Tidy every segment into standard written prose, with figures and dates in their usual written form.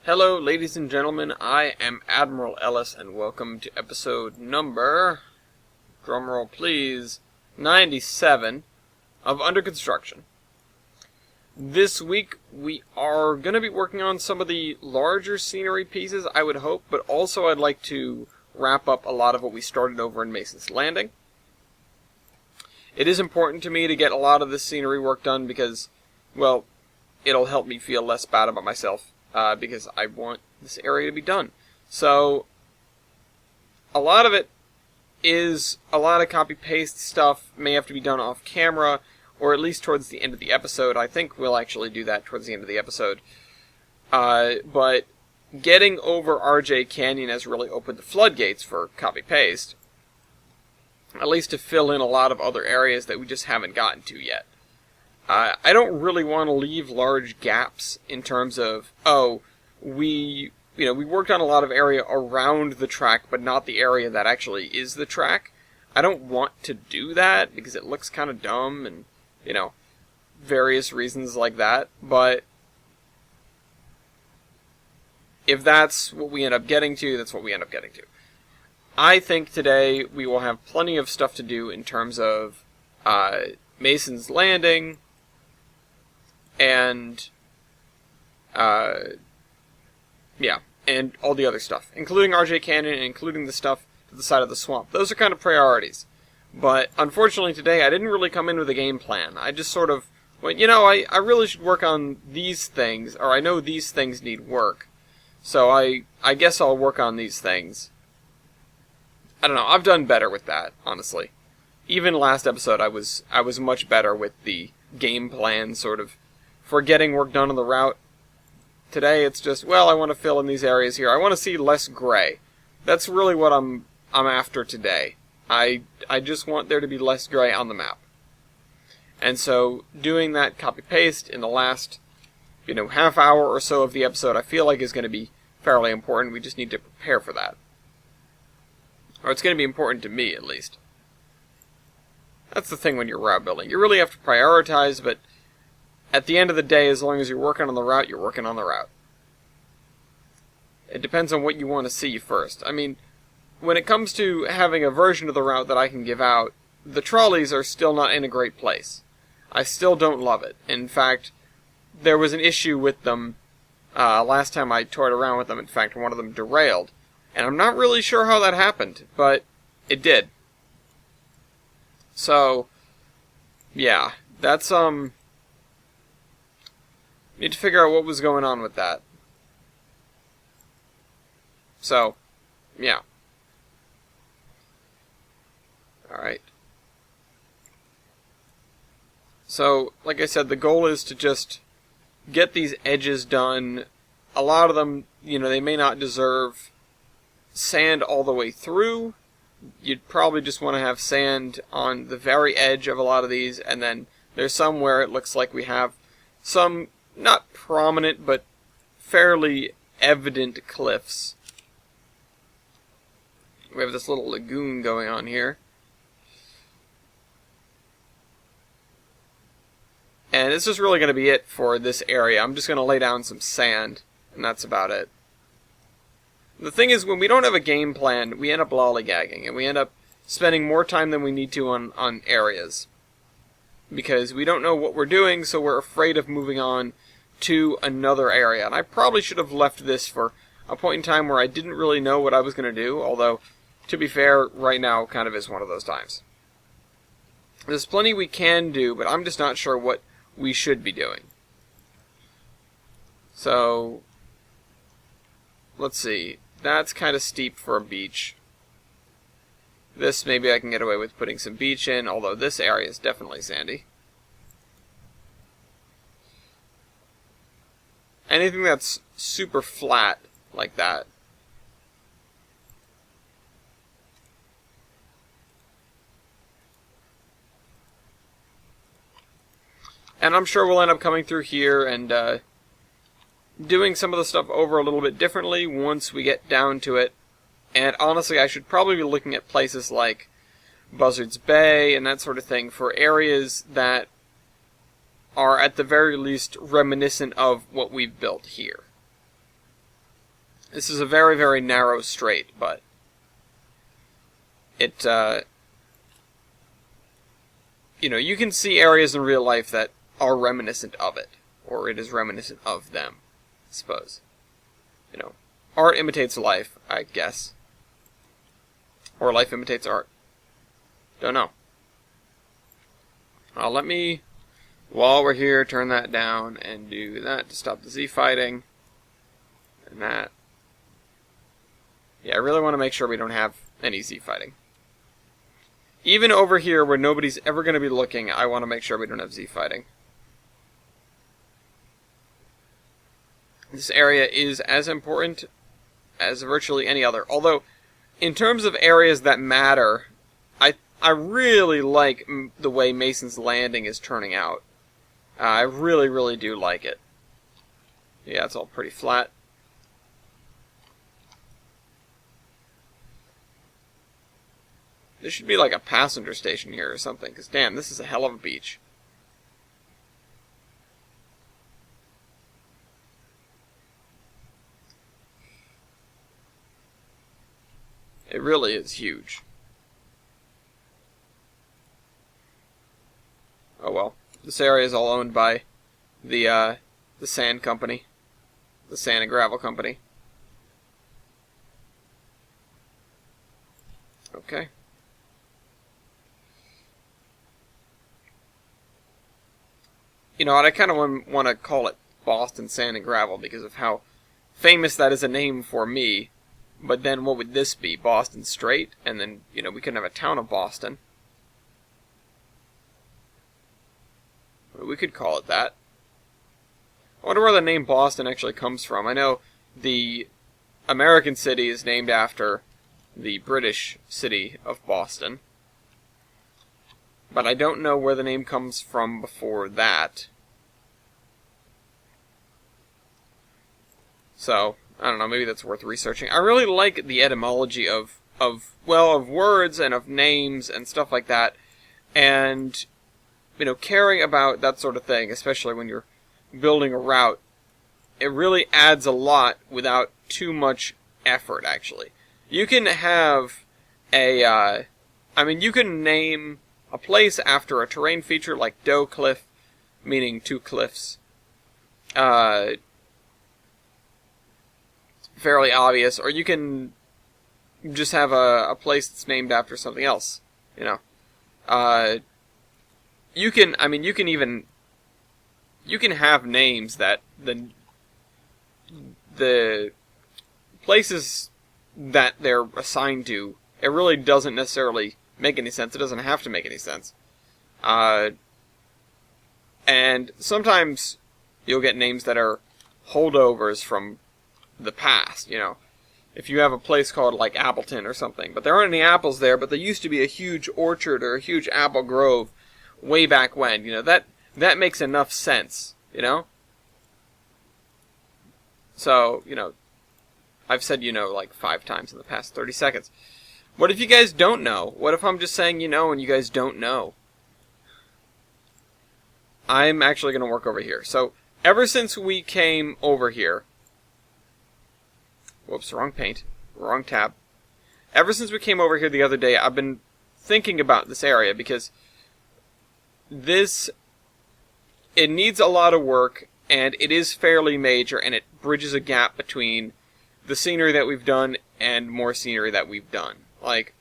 Hello, ladies and gentlemen, I am Admiral Ellis, and welcome to episode number, drumroll please, 97 of Under Construction. This week, we are going to be working on some of the larger scenery pieces, I would hope, but also I'd like to wrap up a lot of what we started over in Mason's Landing. It is important to me to get a lot of this scenery work done because, well, it'll help me feel less bad about myself. Because I want this area to be done. So, a lot of it is a lot of copy-paste stuff, may have to be done off camera, or at least towards the end of the episode. I think we'll actually do that towards the end of the episode. But getting over RJ Canyon has really opened the floodgates for copy-paste, at least to fill in a lot of other areas that we just haven't gotten to yet. I don't really want to leave large gaps in terms of, we worked on a lot of area around the track, but not the area that actually is the track. I don't want to do that because it looks kind of dumb and, various reasons like that. But if that's what we end up getting to, that's what we end up getting to. I think today we will have plenty of stuff to do in terms of Mason's Landing, and and all the other stuff, including RJ Canyon and including the stuff to the side of the swamp. Those are kind of priorities. But unfortunately today I didn't really come in with a game plan. I just sort of went, I really should work on these things, or I know these things need work. So I guess I'll work on these things. I don't know, I've done better with that, honestly. Even last episode I was much better with the game plan, sort of, for getting work done on the route. Today it's just, I want to fill in these areas here. I want to see less gray. That's really what I'm after today. I just want there to be less gray on the map. And so doing that copy-paste in the last, half hour or so of the episode, I feel like is going to be fairly important. We just need to prepare for that. Or it's going to be important to me, at least. That's the thing when you're route building. You really have to prioritize, but at the end of the day, as long as you're working on the route, you're working on the route. It depends on what you want to see first. I mean, when it comes to having a version of the route that I can give out, the trolleys are still not in a great place. I still don't love it. In fact, there was an issue with them last time I toyed around with them. In fact, one of them derailed. And I'm not really sure how that happened, but it did. So, yeah, that's, need to figure out what was going on with that. So, yeah. Alright. So, like I said, the goal is to just get these edges done. A lot of them, they may not deserve sand all the way through. You'd probably just want to have sand on the very edge of a lot of these, and then there's some where it looks like we have some not prominent, but fairly evident cliffs. We have this little lagoon going on here. And this is really going to be it for this area. I'm just going to lay down some sand, and that's about it. The thing is, when we don't have a game plan, we end up lollygagging, and we end up spending more time than we need to on areas. Because we don't know what we're doing, so we're afraid of moving on to another area. And I probably should have left this for a point in time where I didn't really know what I was going to do, although, to be fair, right now kind of is one of those times. There's plenty we can do, but I'm just not sure what we should be doing. So, let's see. That's kind of steep for a beach. This maybe I can get away with putting some beach in, although this area is definitely sandy. Anything that's super flat like that. And I'm sure we'll end up coming through here and doing some of the stuff over a little bit differently once we get down to it. And honestly, I should probably be looking at places like Buzzards Bay and that sort of thing for areas that are at the very least reminiscent of what we've built here. This is a very, very narrow strait, but it, you can see areas in real life that are reminiscent of it, or it is reminiscent of them, I suppose. Art imitates life, I guess. Or life imitates art. Don't know. Let me, while we're here, turn that down and do that to stop the Z fighting. And that. Yeah, I really want to make sure we don't have any Z fighting. Even over here where nobody's ever going to be looking, I want to make sure we don't have Z fighting. This area is as important as virtually any other. Although, in terms of areas that matter, I really like the way Mason's Landing is turning out. I really, really do like it. Yeah, it's all pretty flat. There should be like a passenger station here or something, because damn, this is a hell of a beach. It really is huge. Oh well. This area is all owned by the sand company. The sand and gravel company. Okay. I kind of want to call it Boston Sand and Gravel because of how famous that is a name for me. But then what would this be? Boston Strait? And then, we could have a town of Boston. We could call it that. I wonder where the name Boston actually comes from. I know the American city is named after the British city of Boston. But I don't know where the name comes from before that. So, I don't know, maybe that's worth researching. I really like the etymology of words and of names and stuff like that. And, caring about that sort of thing, especially when you're building a route, it really adds a lot without too much effort, actually. You can have you can name a place after a terrain feature like Doe Cliff, meaning two cliffs. Fairly obvious, or you can just have a place that's named after something else, you can have names that the places that they're assigned to, it really doesn't necessarily make any sense. It doesn't have to make any sense. And sometimes you'll get names that are holdovers from the past, If you have a place called like Appleton or something, but there aren't any apples there, but there used to be a huge orchard or a huge apple grove way back when, that makes enough sense, So, I've said like 5 times in the past 30 seconds. What if you guys don't know? What if I'm just saying and you guys don't know? I'm actually going to work over here. So, ever since we came over here, whoops, wrong paint. Wrong tab. Ever since we came over here the other day, I've been thinking about this area because it needs a lot of work, and it is fairly major, and it bridges a gap between the scenery that we've done and more scenery that we've done. Like,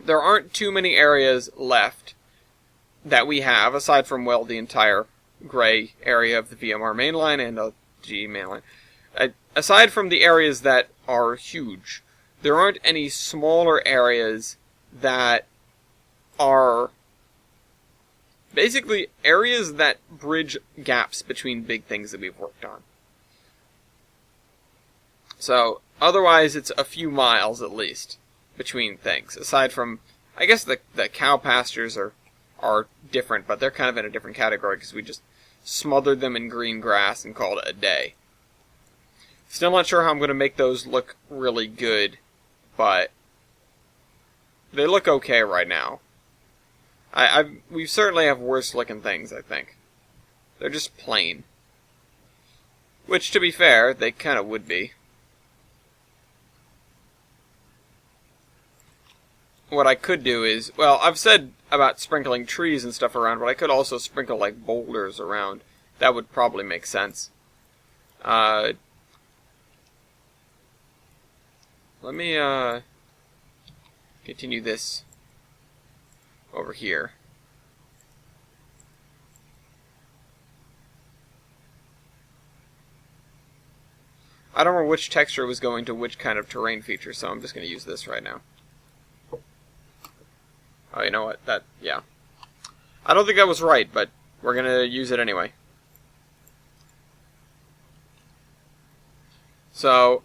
there aren't too many areas left that we have, aside from, the entire gray area of the VMR mainline and the GE mainline. Aside from the areas that are huge, there aren't any smaller areas that are basically areas that bridge gaps between big things that we've worked on. So, otherwise it's a few miles at least between things. Aside from, I guess the cow pastures are different, but they're kind of in a different category because we just smothered them in green grass and called it a day. Still not sure how I'm going to make those look really good, but they look okay right now. We certainly have worse looking things, I think. They're just plain. Which, to be fair, they kind of would be. what I could do is, well, I've said about sprinkling trees and stuff around, but I could also sprinkle, like, boulders around. That would probably make sense. Let me, continue this over here. I don't remember which texture was going to which kind of terrain feature, so I'm just going to use this right now. Oh, you know what? Yeah. I don't think that was right, but we're going to use it anyway. So,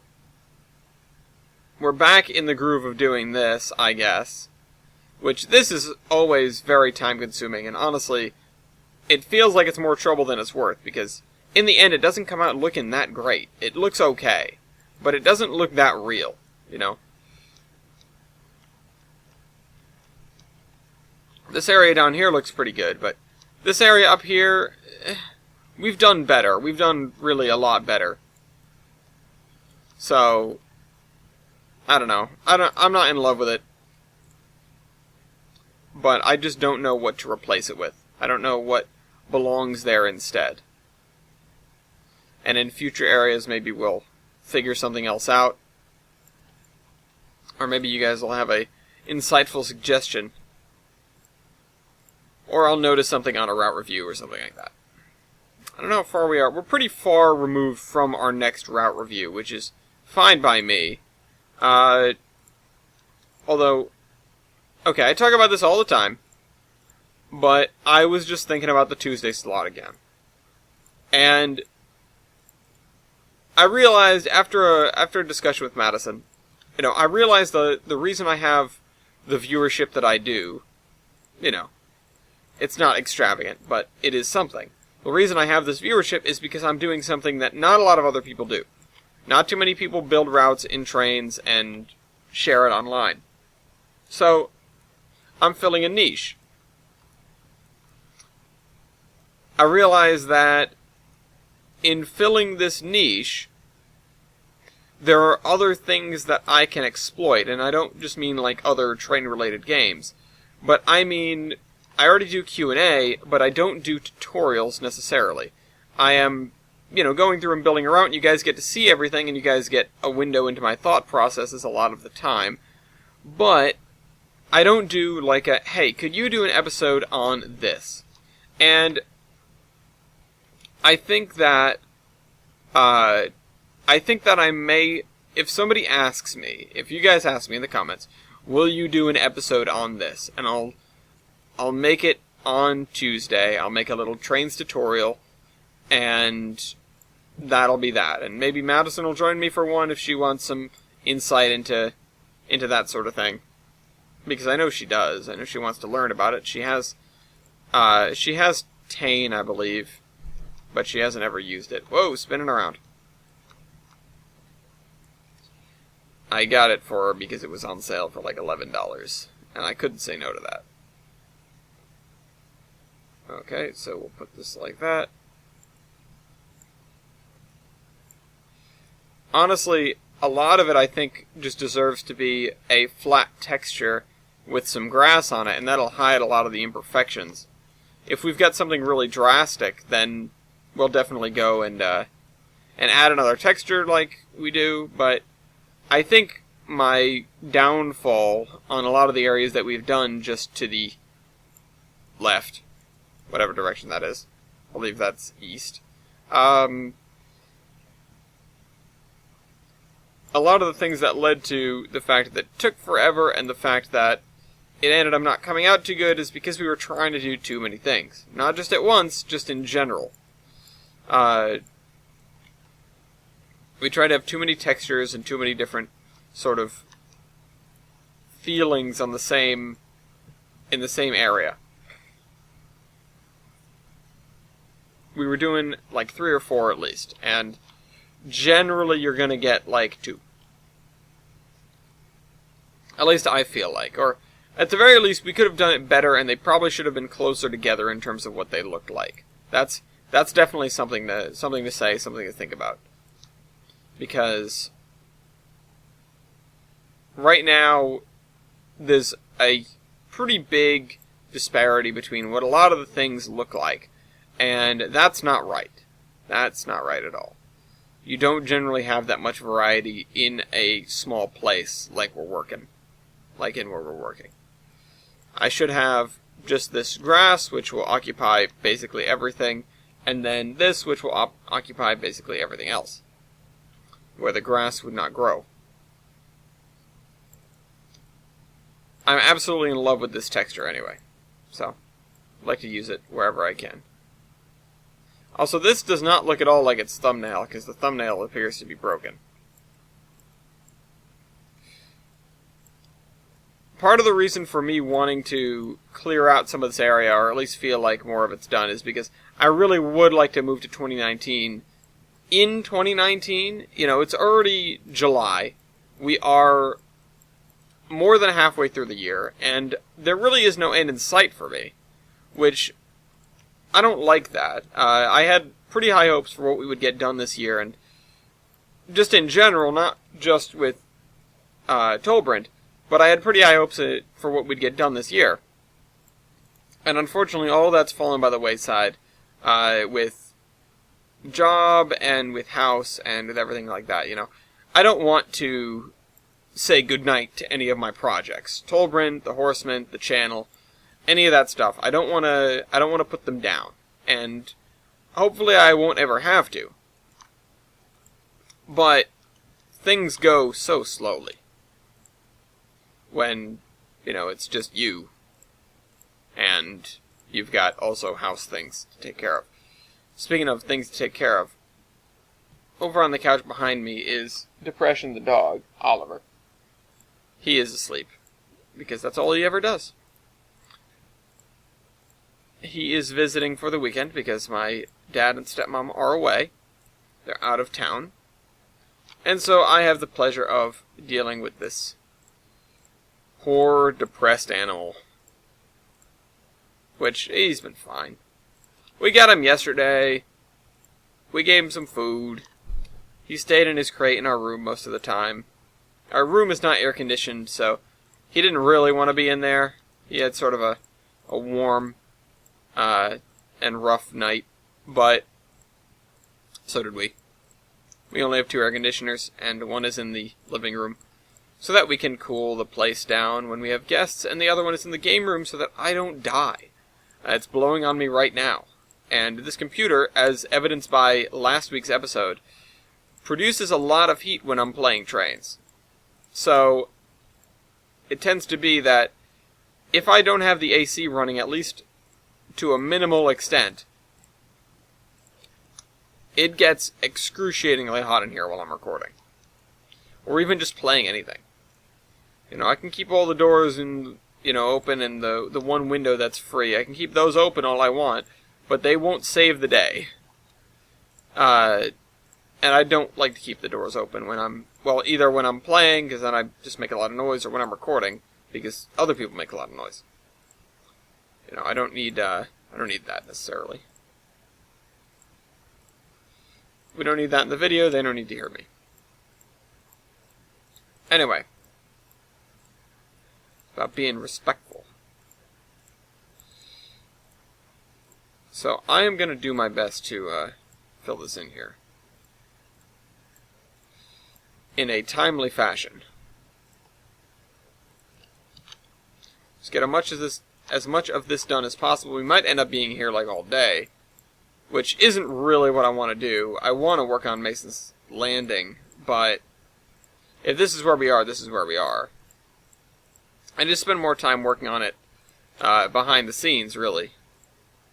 we're back in the groove of doing this, I guess. Which, this is always very time-consuming, and honestly, it feels like it's more trouble than it's worth, because in the end, it doesn't come out looking that great. It looks okay, but it doesn't look that real, you know? This area down here looks pretty good, but this area up here, we've done better. We've done really a lot better. So, I don't know. I'm not in love with it. But I just don't know what to replace it with. I don't know what belongs there instead. And in future areas, maybe we'll figure something else out. Or maybe you guys will have a insightful suggestion. Or I'll notice something on a route review or something like that. I don't know how far we are. We're pretty far removed from our next route review, which is fine by me. Although, okay, I talk about this all the time, but I was just thinking about the Tuesday slot again. And I realized after a discussion with Madison, you know, I realized the reason I have the viewership that I do, you know, it's not extravagant, but it is something. The reason I have this viewership is because I'm doing something that not a lot of other people do. Not too many people build routes in trains and share it online. So, I'm filling a niche. I realize that in filling this niche, there are other things that I can exploit, and I don't just mean like other train-related games, but I mean, I already do Q&A, but I don't do tutorials necessarily. I am, you know, going through and building a route, and you guys get to see everything, and you guys get a window into my thought processes a lot of the time, but I don't do like a, hey, could you do an episode on this? And I think that I may, if somebody asks me, if you guys ask me in the comments, will you do an episode on this? And I'll make it on Tuesday. I'll make a little trains tutorial, and that'll be that. And maybe Madison will join me for one if she wants some insight into that sort of thing. Because I know she does. I know she wants to learn about it. She has Tane, I believe, but she hasn't ever used it. Whoa, spinning around. I got it for her because it was on sale for like $11, and I couldn't say no to that. Okay, so we'll put this like that. Honestly, a lot of it I think just deserves to be a flat texture with some grass on it, and that'll hide a lot of the imperfections. If we've got something really drastic, then we'll definitely go and add another texture like we do, but I think my downfall on a lot of the areas that we've done just to the left, whatever direction that is, I believe that's east, a lot of the things that led to the fact that it took forever and the fact that it ended up not coming out too good is because we were trying to do too many things. Not just at once, just in general. We tried to have too many textures and too many different sort of feelings on in the same area. We were doing like 3 or 4 at least, and generally you're gonna get like 2. At least I feel like. Or, at the very least, we could have done it better, and they probably should have been closer together in terms of what they looked like. That's definitely something to say, something to think about. Because right now, there's a pretty big disparity between what a lot of the things look like, and that's not right. That's not right at all. You don't generally have that much variety in a small place like we're working, like in where we're working. I should have just this grass, which will occupy basically everything, and then this, which will occupy basically everything else, where the grass would not grow. I'm absolutely in love with this texture anyway, so I'd like to use it wherever I can. Also, this does not look at all like its thumbnail, because the thumbnail appears to be broken. Part of the reason for me wanting to clear out some of this area, or at least feel like more of it's done, is because I really would like to move to 2019. In 2019, it's already July. We are more than halfway through the year, and there really is no end in sight for me, which I don't like that. I had pretty high hopes for what we would get done this year, and just in general, not just with Tolbrand, but I had pretty high hopes for what we'd get done this year. And unfortunately, all that's fallen by the wayside with job and with house and with everything like that, I don't want to say goodnight to any of my projects. Tolbrand, the Horseman, the channel, any of that stuff. I don't want to put them down. And hopefully I won't ever have to. But things go so slowly when, it's just you. And you've got also house things to take care of. Speaking of things to take care of, over on the couch behind me is Depression the dog, Oliver. He is asleep, because that's all he ever does. He is visiting for the weekend because my dad and stepmom are away. They're out of town. And so I have the pleasure of dealing with this poor, depressed animal. Which, he's been fine. We got him yesterday. We gave him some food. He stayed in his crate in our room most of the time. Our room is not air-conditioned, so he didn't really want to be in there. He had sort of a warm and rough night, but so did we. We only have 2 air conditioners, and one is in the living room, so that we can cool the place down when we have guests, and the other one is in the game room so that I don't die. It's blowing on me right now. And this computer, as evidenced by last week's episode, produces a lot of heat when I'm playing trains. So, it tends to be that if I don't have the AC running at least to a minimal extent, it gets excruciatingly hot in here while I'm recording. Or even just playing anything. I can keep all the doors open and the one window that's free. I can keep those open all I want, but they won't save the day. And I don't like to keep the doors open either when I'm playing, because then I just make a lot of noise, or when I'm recording, because other people make a lot of noise. I don't need that necessarily. We don't need that in the video, they don't need to hear me. Anyway. About being respectful. So, I am going to do my best to fill this in here. In a timely fashion. Let's get as much of this done as possible. We might end up being here like all day, which isn't really what I want to do. I want to work on Mason's Landing, but if this is where we are, this is where we are. I just spend more time working on it behind the scenes, really.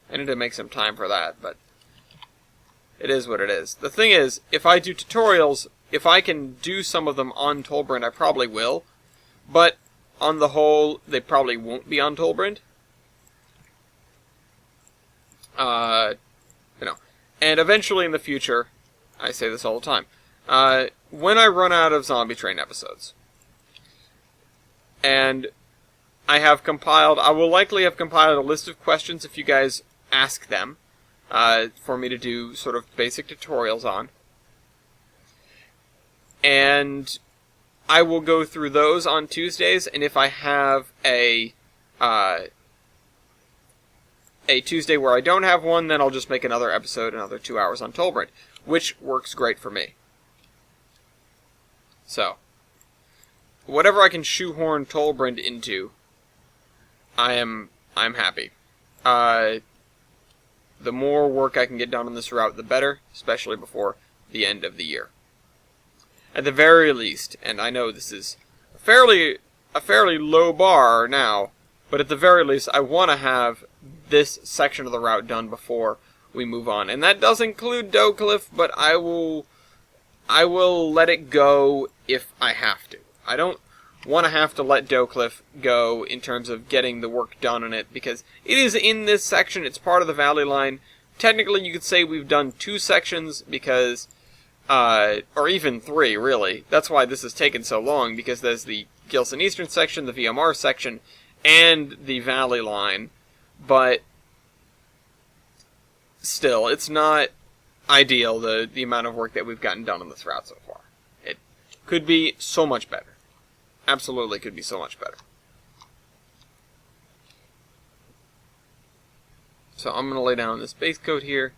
I need to make some time for that, but it is what it is. The thing is, if I do tutorials, if I can do some of them on Tolbrand, I probably will. But on the whole, they probably won't be on Tolbrand. And eventually in the future, I say this all the time, when I run out of Zombie Train episodes, and I will likely have compiled a list of questions if you guys ask them, for me to do sort of basic tutorials on. And I will go through those on Tuesdays, and if I have a Tuesday where I don't have one, then I'll just make another episode, another 2 hours on Tolbrand, which works great for me. So, whatever I can shoehorn Tolbrand into, I'm happy. The more work I can get done on this route, the better, especially before the end of the year. At the very least, and I know this is a fairly low bar now, but at the very least, I want to have this section of the route done before we move on. And that does include Doughcliff, but I will let it go if I have to. I don't want to have to let Doughcliff go in terms of getting the work done on it, because it is in this section, it's part of the Valley Line. Technically, you could say we've done 2 sections, because or even 3, really. That's why this has taken so long, because there's the Gilson Eastern section, the VMR section, and the Valley Line. But still, it's not ideal, the amount of work that we've gotten done on this route so far. It could be so much better. Absolutely could be so much better. So I'm going to lay down this base coat here.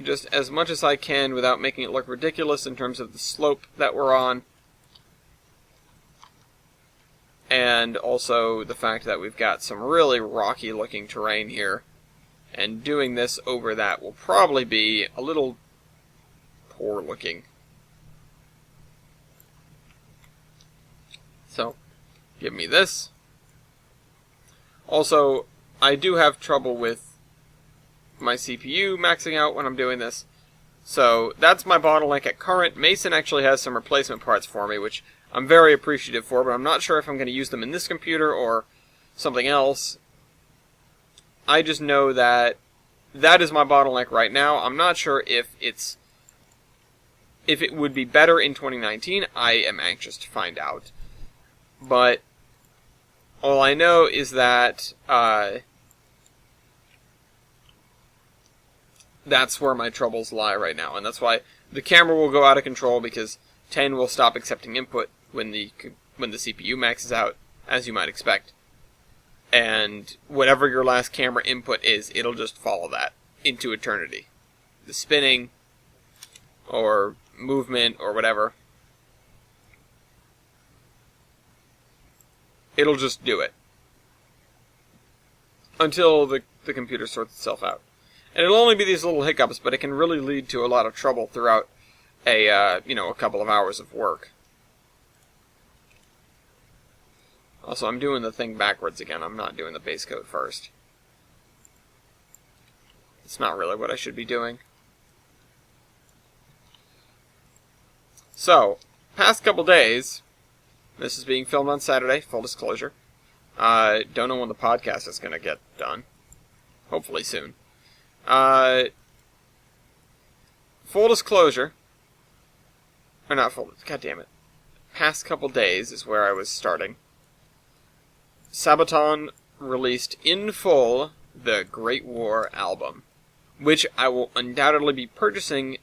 Just as much as I can without making it look ridiculous in terms of the slope that we're on. And also the fact that we've got some really rocky looking terrain here. And doing this over that will probably be a little poor looking. So, give me this. Also, I do have trouble with my CPU maxing out when I'm doing this. So, that's my bottleneck at current. Mason actually has some replacement parts for me, which I'm very appreciative for, but I'm not sure if I'm going to use them in this computer or something else. I just know that that is my bottleneck right now. I'm not sure if it would be better in 2019. I am anxious to find out. But all I know is that that's where my troubles lie right now, and that's why the camera will go out of control, because 10 will stop accepting input when the CPU maxes out, as you might expect. And whatever your last camera input is, it'll just follow that into eternity. The spinning, or movement, or whatever. It'll just do it. Until the computer sorts itself out. And it'll only be these little hiccups, but it can really lead to a lot of trouble throughout a couple of hours of work. Also, I'm doing the thing backwards again. I'm not doing the base coat first. It's not really what I should be doing. So, past couple days, this is being filmed on Saturday, full disclosure. Don't know when the podcast is going to get done. Hopefully soon. Full disclosure. Or not full, god damn it. Past couple days is where I was starting. Sabaton released in full the Great War album, which I will undoubtedly be purchasing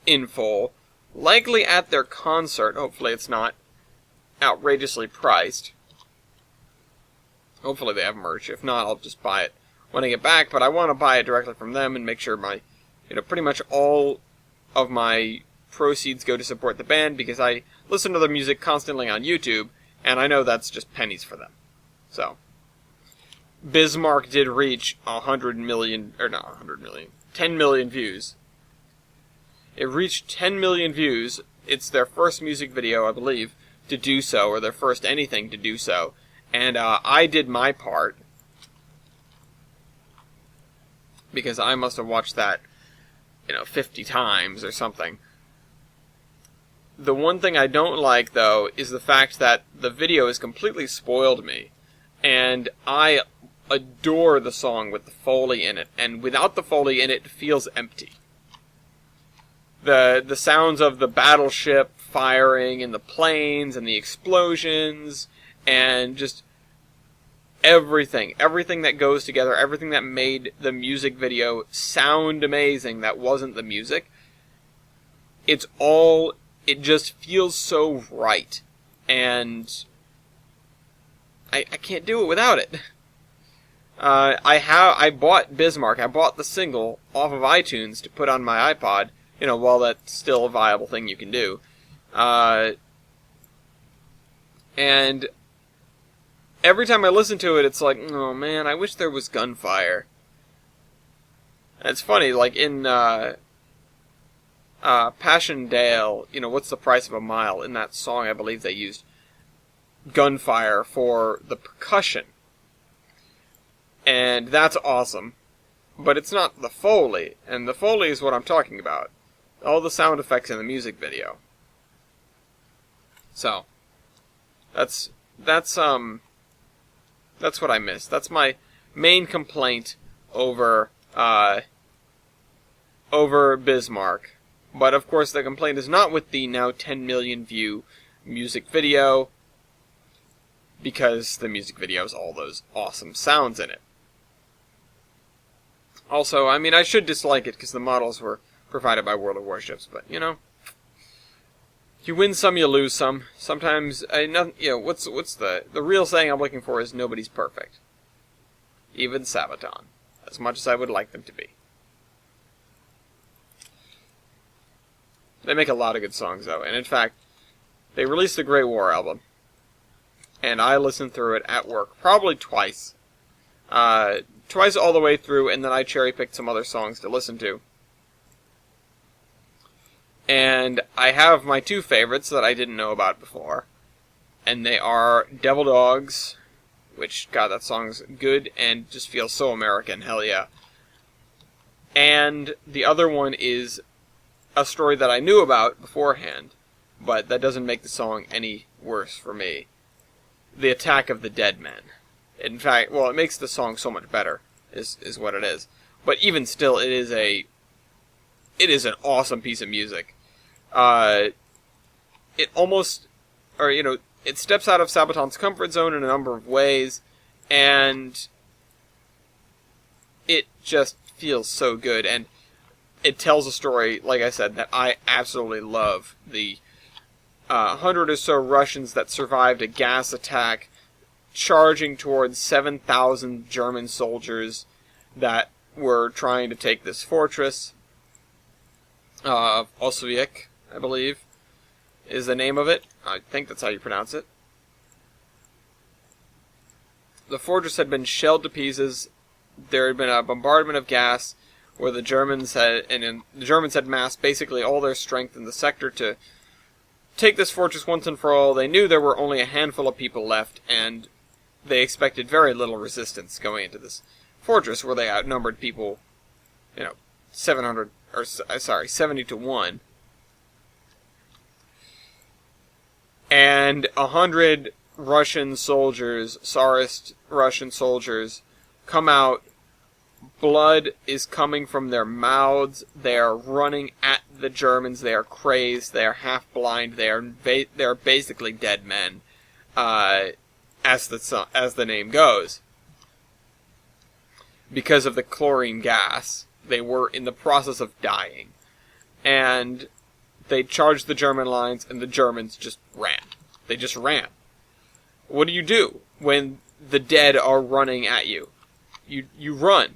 in full, likely at their concert. Hopefully it's not outrageously priced. Hopefully they have merch. If not, I'll just buy it when I get back, but I want to buy it directly from them and make sure pretty much all of my proceeds go to support the band, because I listen to their music constantly on YouTube, and I know that's just pennies for them. So, Bismarck did reach 10 million views. It reached 10 million views. It's their first music video, I believe, to do so, or their first anything to do so. And I did my part, because I must have watched that, 50 times or something. The one thing I don't like, though, is the fact that the video has completely spoiled me. And I adore the song with the Foley in it, and without the Foley in it, it feels empty. The sounds of the battleship firing, and the planes, and the explosions, and just everything that goes together, everything that made the music video sound amazing that wasn't the music, it just feels so right. And I can't do it without it. I bought Bismarck. I bought the single off of iTunes to put on my iPod, while that's still a viable thing you can do. And every time I listen to it, it's like, oh man, I wish there was gunfire. And it's funny, like in Passchendaele, What's the Price of a Mile? In that song, I believe they used gunfire for the percussion. And that's awesome. But it's not the Foley, and the Foley is what I'm talking about. All the sound effects in the music video. So, that's what I miss. That's my main complaint over Bismarck. But of course the complaint is not with the now 10 million view music video, because the music video has all those awesome sounds in it. Also, I should dislike it because the models were provided by World of Warships, but you win some, you lose some. Sometimes, what's the real saying I'm looking for is nobody's perfect. Even Sabaton, as much as I would like them to be. They make a lot of good songs though, and in fact, they released the Great War album, and I listened through it at work probably twice. Twice all the way through, and then I cherry-picked some other songs to listen to. And I have my two favorites that I didn't know about before. And they are Devil Dogs, which, God, that song's good and just feels so American, hell yeah. And the other one is a story that I knew about beforehand, but that doesn't make the song any worse for me. The Attack of the Dead Men. In fact, it makes the song so much better, is what it is. But even still, it is an awesome piece of music. It steps out of Sabaton's comfort zone in a number of ways, and it just feels so good, and it tells a story, like I said, that I absolutely love. The 100 or so Russians that survived a gas attack charging towards 7,000 German soldiers that were trying to take this fortress. Oswiecim, I believe, is the name of it. I think that's how you pronounce it. The fortress had been shelled to pieces. There had been a bombardment of gas where the Germans had massed basically all their strength in the sector to take this fortress once and for all. They knew there were only a handful of people left, and they expected very little resistance going into this fortress where they outnumbered people, 70 to 1. And 100 Russian soldiers, Tsarist Russian soldiers, come out. Blood is coming from their mouths. They are running at the Germans. They are crazed. They are half blind. They are basically dead men, as the name goes. Because of the chlorine gas, they were in the process of dying, and they charged the German lines, and the Germans just ran. They just ran. What do you do when the dead are running at you? You run.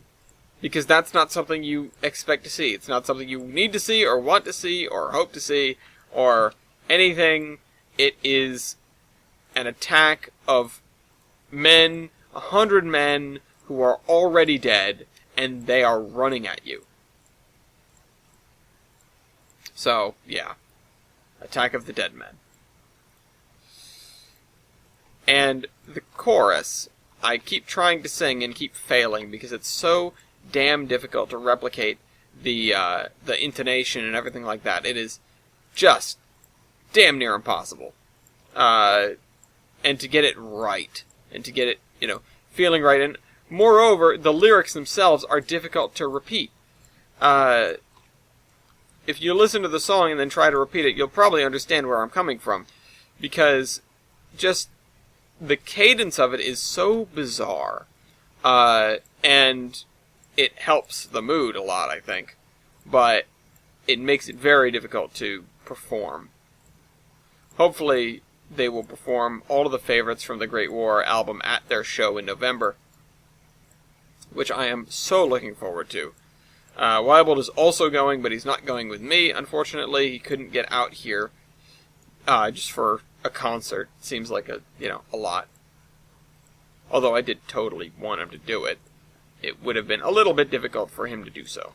Because that's not something you expect to see. It's not something you need to see, or want to see, or hope to see, or anything. It is an attack of men, 100 men, who are already dead, and they are running at you. So, yeah. Attack of the Dead Men. And the chorus, I keep trying to sing and keep failing because it's so damn difficult to replicate the intonation and everything like that. It is just damn near impossible. And to get it right, and to get it, feeling right. And moreover, the lyrics themselves are difficult to repeat. If you listen to the song and then try to repeat it, you'll probably understand where I'm coming from. Because just the cadence of it is so bizarre. And it helps the mood a lot, I think. But it makes it very difficult to perform. Hopefully, they will perform all of the favorites from the Great War album at their show in November, which I am so looking forward to. Wild is also going, but he's not going with me, unfortunately. He couldn't get out here just for a concert. Seems like a lot. Although I did totally want him to do it. It would have been a little bit difficult for him to do so.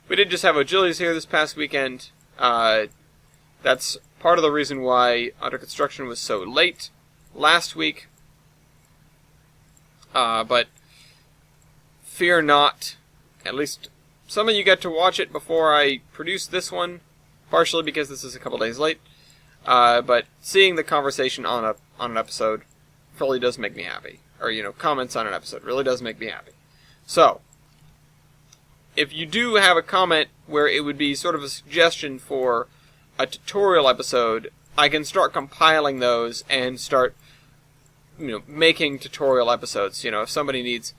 We did just have O'Gillies here this past weekend. That's part of the reason why Under Construction was so late last week. But fear not. At least some of you got to watch it before I produced this one. Partially because this is a couple days late. But seeing the conversation on an episode really does make me happy. Or, comments on an episode really does make me happy. So, if you do have a comment where it would be sort of a suggestion for a tutorial episode, I can start compiling those and start, making tutorial episodes. If somebody needs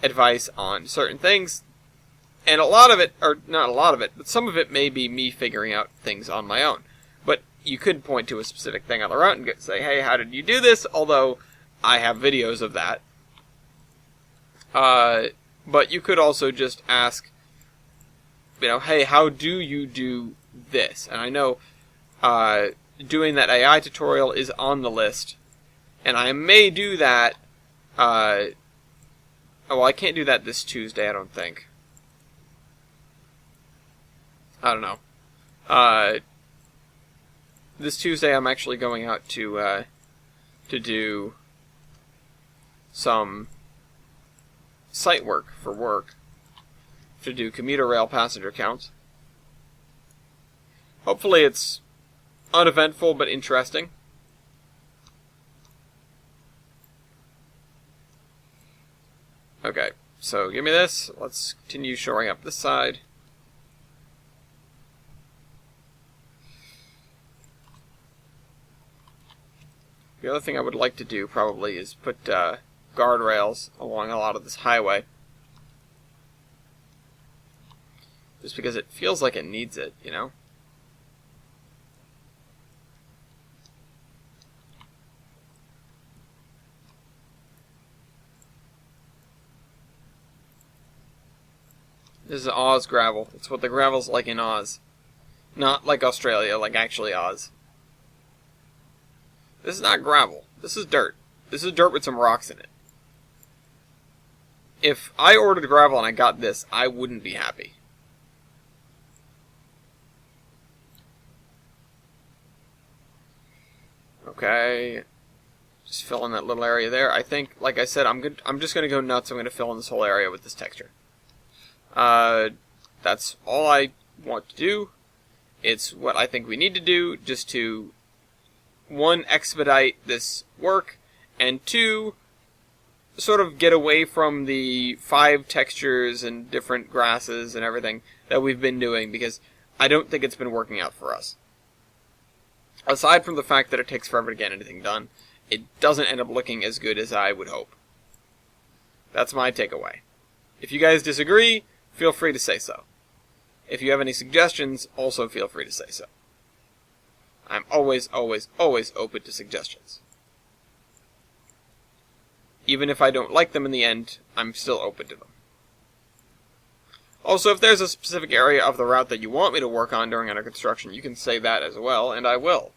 advice on certain things, and a lot of it, or not a lot of it, but some of it may be me figuring out things on my own. But you could point to a specific thing on the route and say, hey, how did you do this? Although I have videos of that. But you could also just ask, hey, how do you do this? And I know doing that AI tutorial is on the list. And I may do that. I can't do that this Tuesday, I don't think. I don't know. This Tuesday I'm actually going out to do some site work for work. To do commuter rail passenger counts. Hopefully it's uneventful but interesting. Okay, so give me this. Let's continue shoring up this side. The other thing I would like to do probably is put guardrails along a lot of this highway. Just because it feels like it needs it, This is Oz gravel. It's what the gravel's like in Oz. Not like Australia, like actually Oz. This is not gravel. This is dirt. This is dirt with some rocks in it. If I ordered gravel and I got this, I wouldn't be happy. Okay. Just fill in that little area there. I think, like I said, I'm just gonna go nuts. I'm gonna fill in this whole area with this texture. That's all I want to do. It's what I think we need to do just to, 1, expedite this work, and 2, sort of get away from the 5 textures and different grasses and everything that we've been doing, because I don't think it's been working out for us. Aside from the fact that it takes forever to get anything done, it doesn't end up looking as good as I would hope. That's my takeaway. If you guys disagree, feel free to say so. If you have any suggestions, also feel free to say so. I'm always, always, always open to suggestions. Even if I don't like them in the end, I'm still open to them. Also, if there's a specific area of the route that you want me to work on during under construction, you can say that as well, and I will.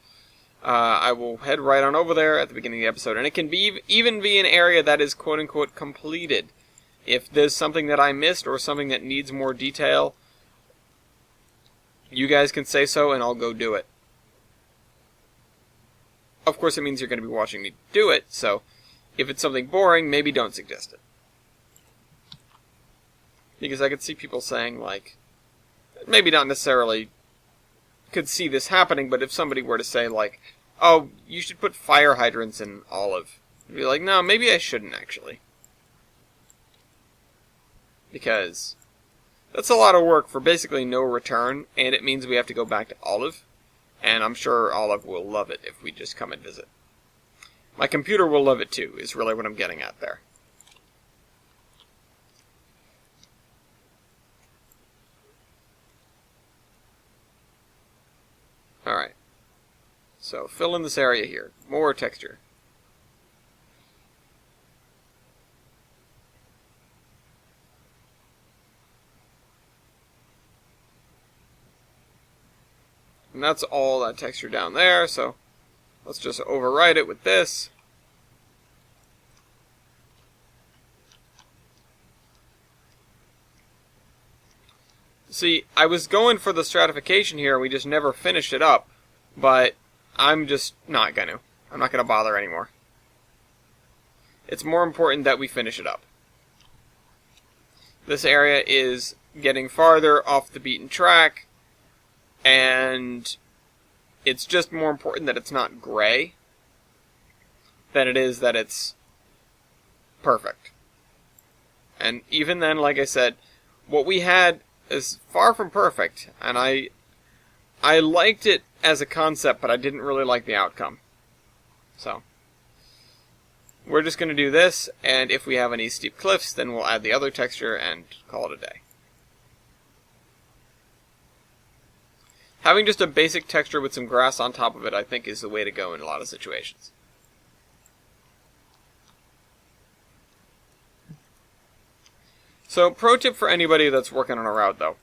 I will head right on over there at the beginning of the episode, and it can be even be an area that is quote-unquote completed. If there's something that I missed or something that needs more detail, you guys can say so, and I'll go do it. Of course, it means you're going to be watching me do it, so if it's something boring, maybe don't suggest it. Because I could see people saying, like, maybe not necessarily could see this happening, but if somebody were to say, like, oh, you should put fire hydrants in Olive, I'd be like, no, maybe I shouldn't, actually. Because that's a lot of work for basically no return, and it means we have to go back to Olive, and I'm sure Olive will love it if we just come and visit. My computer will love it too, is really what I'm getting at there. So fill in this area here. More texture. And that's all that texture down there, so let's just overwrite it with this. See, I was going for the stratification here, and we just never finished it up, but I'm just not going to. I'm not going to bother anymore. It's more important that we finish it up. This area is getting farther off the beaten track, and it's just more important that it's not gray than it is that it's perfect. And even then, like I said, what we had is far from perfect, and I liked it as a concept, but I didn't really like the outcome. So we're just going to do this, and if we have any steep cliffs, then we'll add the other texture and call it a day. Having just a basic texture with some grass on top of it, I think, is the way to go in a lot of situations. So, pro tip for anybody that's working on a route, though.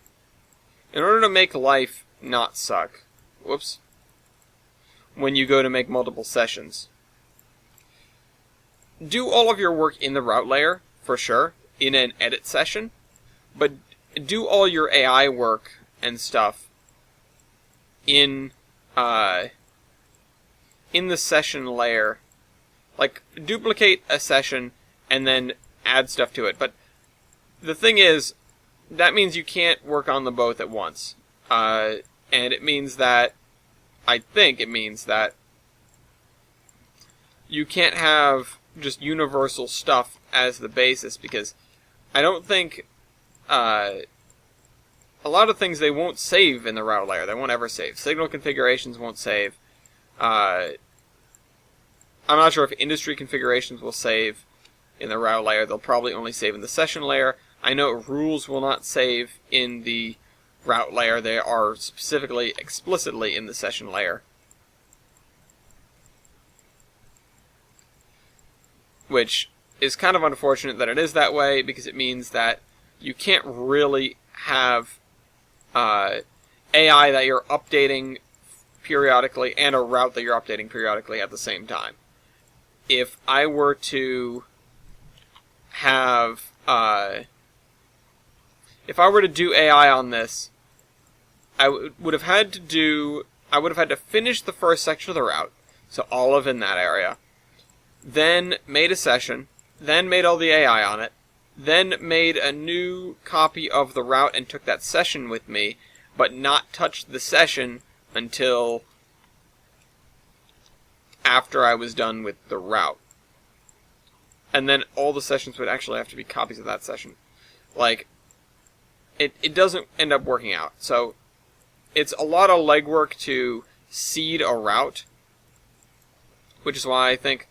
In order to make life not suck, when you go to make multiple sessions, do all of your work in the route layer, for sure, in an edit session, but do all your AI work and stuff in the session layer. Like, duplicate a session and then add stuff to it. But the thing is, that means you can't work on them both at once. And it means that, I think it means that you can't have just universal stuff as the basis, because I don't think a lot of things they won't save in the route layer. They won't ever save. Signal configurations won't save. I'm not sure if industry configurations will save in the route layer. They'll probably only save in the session layer. I know rules will not save in the route layer. They are specifically, explicitly in the session layer. Which is kind of unfortunate that it is that way, because it means that you can't really have AI that you're updating periodically and a route that you're updating periodically at the same time. If I were to have, if I were to do AI on this, I would have had to finish the first section of the route, so all of in that area, then made a session, then made all the AI on it, then made a new copy of the route and took that session with me, but not touched the session until after I was done with the route. And then all the sessions would actually have to be copies of that session. Like, it doesn't end up working out. So, it's a lot of legwork to seed a route, which is why I think,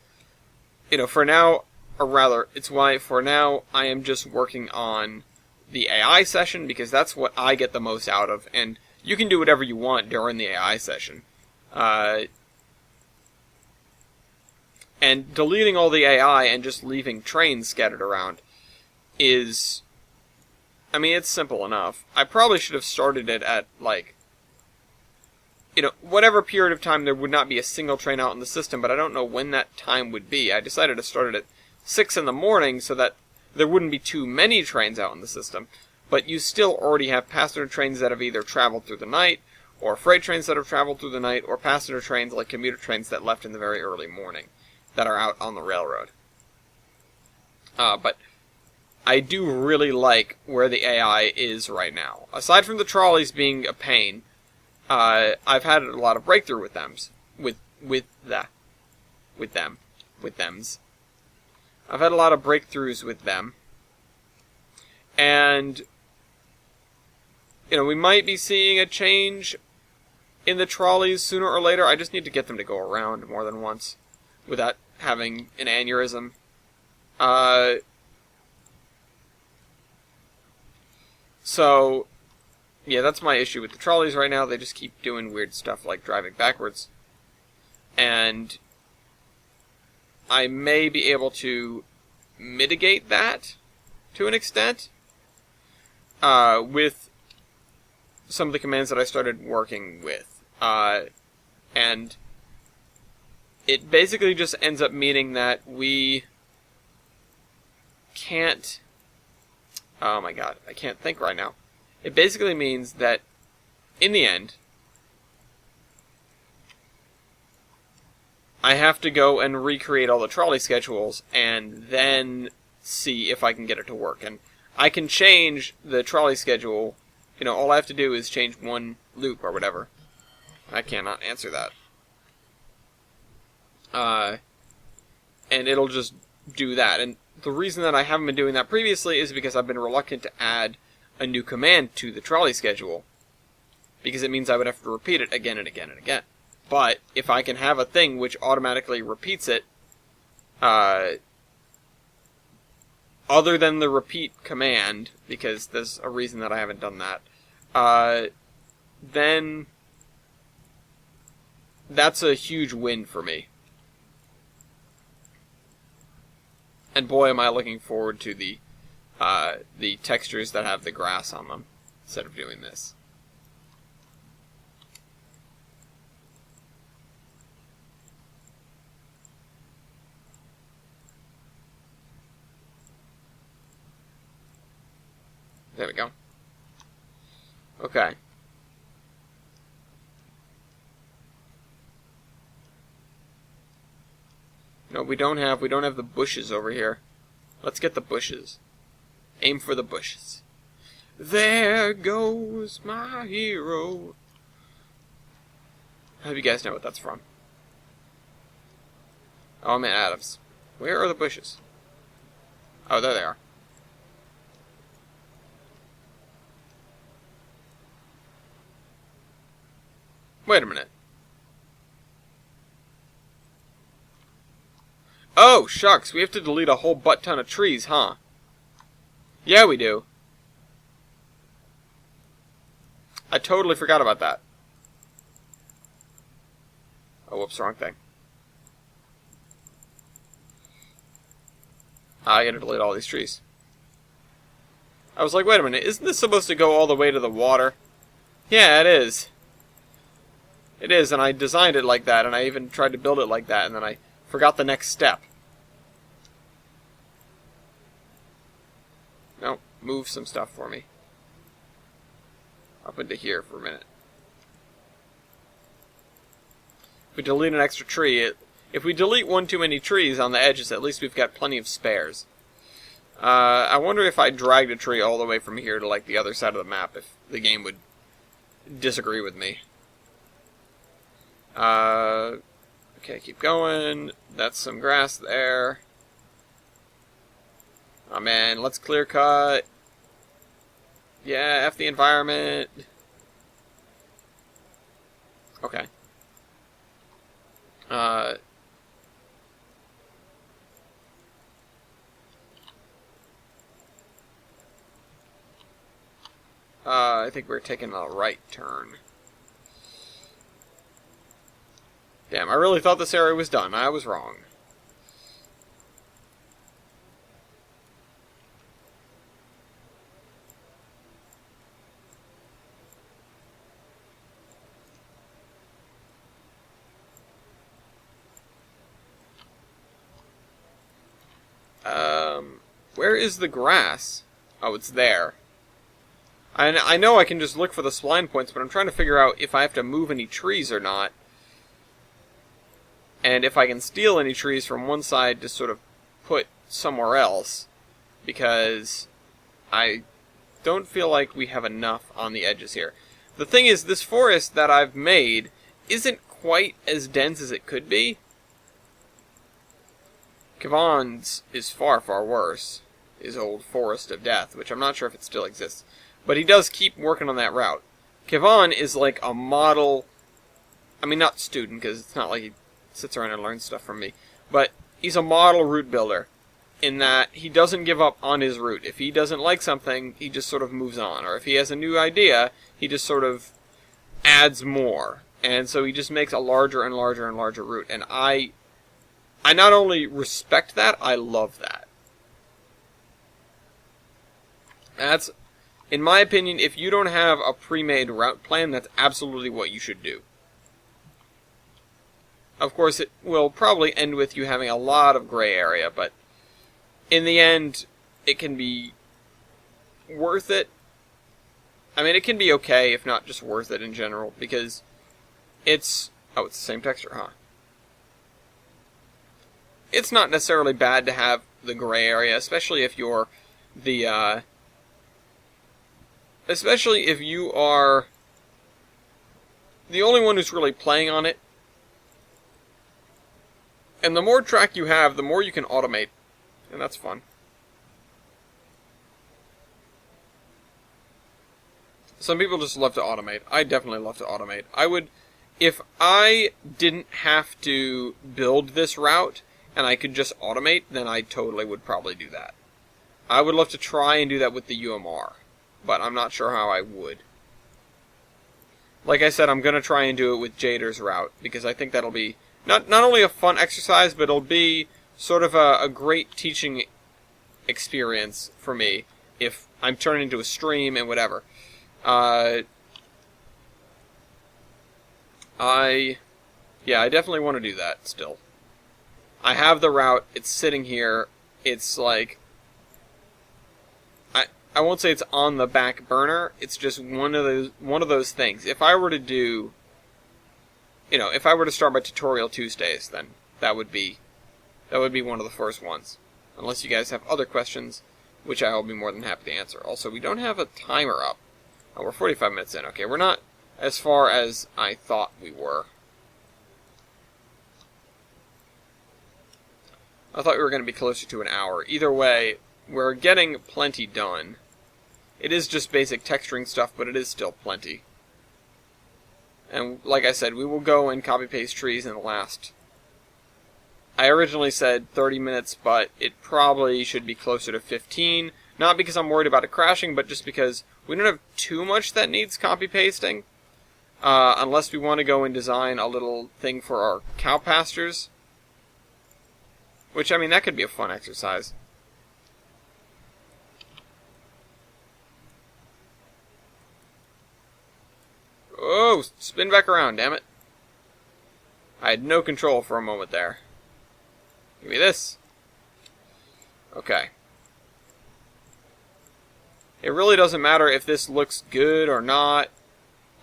for now, or rather, it's why for now I am just working on the AI session, because that's what I get the most out of, and you can do whatever you want during the AI session. And deleting all the AI and just leaving trains scattered around is, it's simple enough. I probably should have started it at, whatever period of time there would not be a single train out in the system, but I don't know when that time would be. I decided to start it at 6 in the morning so that there wouldn't be too many trains out in the system, but you still already have passenger trains that have either traveled through the night, or freight trains that have traveled through the night, or passenger trains like commuter trains that left in the very early morning that are out on the railroad. But I do really like where the AI is right now. Aside from the trolleys being a pain, I've had a lot of breakthrough with thems. I've had a lot of breakthroughs with them. And, we might be seeing a change in the trolleys sooner or later. I just need to get them to go around more than once without having an aneurysm. So, yeah, that's my issue with the trolleys right now. They just keep doing weird stuff like driving backwards. And I may be able to mitigate that to an extent with some of the commands that I started working with. And it basically just ends up meaning that we can't... Oh my god, I can't think right now. It basically means that, in the end, I have to go and recreate all the trolley schedules and then see if I can get it to work. And I can change the trolley schedule. You know, all I have to do is change one loop or whatever. I cannot answer that. And it'll just do that. And the reason that I haven't been doing that previously is because I've been reluctant to add a new command to the trolley schedule, because it means I would have to repeat it again and again and again. But if I can have a thing which automatically repeats it, other than the repeat command, because there's a reason that I haven't done that, then that's a huge win for me. And boy, am I looking forward to the textures that have the grass on them, instead of doing this. There we go. Okay. No, we don't have the bushes over here. Let's get the bushes. Aim for the bushes. There goes my hero. I hope you guys know what that's from. Oh, I'm in Adams. Where are the bushes? Oh, there they are. Wait a minute. Oh, shucks, we have to delete a whole butt-ton of trees, huh? Yeah, we do. I totally forgot about that. Oh, whoops, wrong thing. I gotta delete all these trees. I was like, wait a minute, isn't this supposed to go all the way to the water? Yeah, it is. It is, and I designed it like that, and I even tried to build it like that, and then I forgot the next step. No, move some stuff for me. Up into here for a minute. If we delete an extra tree, if we delete one too many trees on the edges, at least we've got plenty of spares. I wonder if I dragged a tree all the way from here to like the other side of the map, if the game would disagree with me. Okay, keep going. That's some grass there. Oh man, let's clear cut. Yeah, F the environment. Okay. I think we're taking a right turn. Damn, I really thought this area was done. I was wrong. Where is the grass? Oh, it's there. I know I can just look for the spline points, but I'm trying to figure out if I have to move any trees or not. And if I can steal any trees from one side to sort of put somewhere else. Because I don't feel like we have enough on the edges here. The thing is, this forest that I've made isn't quite as dense as it could be. Kevon's is far, far worse. His old Forest of Death, which I'm not sure if it still exists. But he does keep working on that route. Kevon is like a model... I mean, not student, because it's not like he sits around and learns stuff from me. But he's a model route builder, in that he doesn't give up on his route. If he doesn't like something, he just sort of moves on. Or if he has a new idea, he just sort of adds more. And so he just makes a larger and larger and larger route. And I not only respect that, I love that. That's, in my opinion, if you don't have a pre-made route plan, that's absolutely what you should do. Of course, it will probably end with you having a lot of gray area, but in the end, it can be worth it. I mean, it can be okay, if not just worth it in general, because it's... Oh, it's the same texture, huh? It's not necessarily bad to have the gray area, especially if you're the, especially if you are the only one who's really playing on it. And the more track you have, the more you can automate. And that's fun. Some people just love to automate. I definitely love to automate. I would, if I didn't have to build this route and I could just automate, then I totally would probably do that. I would love to try and do that with the UMR, but I'm not sure how I would. Like I said, I'm going to try and do it with Jader's route, because I think that'll be not only a fun exercise, but it'll be sort of a great teaching experience for me if I'm turning into a stream and whatever. I definitely want to do that still. I have the route, it's sitting here, it's like, I won't say it's on the back burner, it's just one of those things. If I were to do, if I were to start my Tutorial Tuesdays, then that would be one of the first ones. Unless you guys have other questions, which I will be more than happy to answer. Also, we don't have a timer up. Oh, we're 45 minutes in. Okay, we're not as far as I thought we were. I thought we were going to be closer to an hour. Either way, we're getting plenty done. It is just basic texturing stuff, but it is still plenty. And like I said, we will go and copy-paste trees in the last... I originally said 30 minutes, but it probably should be closer to 15. Not because I'm worried about it crashing, but just because we don't have too much that needs copy-pasting. Unless we want to go and design a little thing for our cow pastures. Which, I mean, that could be a fun exercise. Oh, spin back around, damn it. I had no control for a moment there. Give me this. Okay. It really doesn't matter if this looks good or not.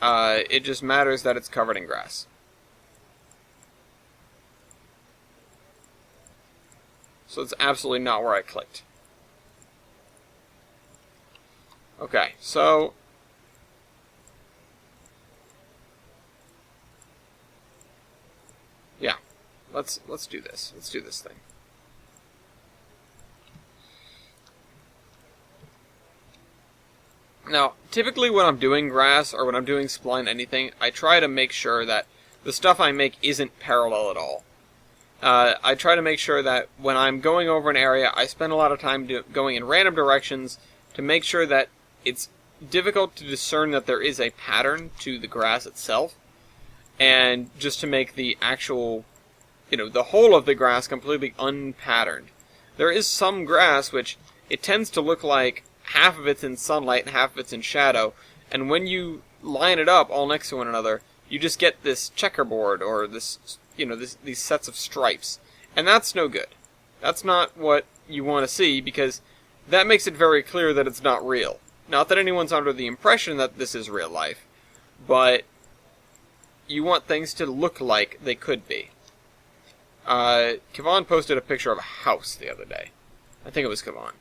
It just matters that it's covered in grass. So it's absolutely not where I clicked. Okay, so... yeah, let's do this. Let's do this thing. Now, typically when I'm doing grass or when I'm doing spline anything, I try to make sure that the stuff I make isn't parallel at all. I try to make sure that when I'm going over an area, I spend a lot of time going in random directions to make sure that it's difficult to discern that there is a pattern to the grass itself, and just to make the actual, the whole of the grass completely unpatterned. There is some grass which it tends to look like half of it's in sunlight and half of it's in shadow, and when you line it up all next to one another, you just get this checkerboard, or this, these sets of stripes. And that's no good. That's not what you want to see, because that makes it very clear that it's not real. Not that anyone's under the impression that this is real life, but you want things to look like they could be. Kevon posted a picture of a house the other day. I think it was Kevon.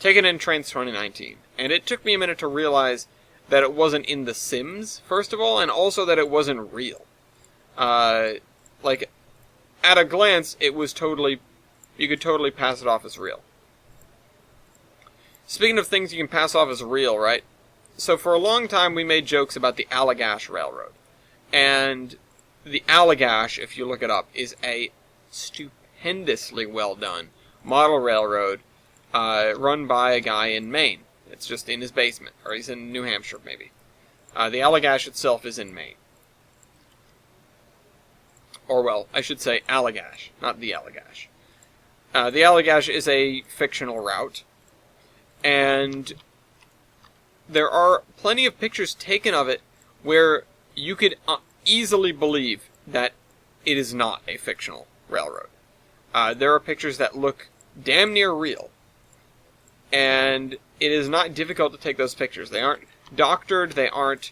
Taken in Trains 2019. And it took me a minute to realize that it wasn't in The Sims, first of all, and also that it wasn't real. Like, at a glance, it was totally... you could totally pass it off as real. Speaking of things you can pass off as real, right? So for a long time we made jokes about the Allagash Railroad. And the Allagash, if you look it up, is a stupendously well done model railroad run by a guy in Maine. It's just in his basement, or he's in New Hampshire maybe. The Allagash itself is in Maine. Or, well, I should say Allagash, not the Allagash. The Allagash is a fictional route, and there are plenty of pictures taken of it where you could easily believe that it is not a fictional railroad. There are pictures that look damn near real, and it is not difficult to take those pictures. They aren't doctored, they aren't,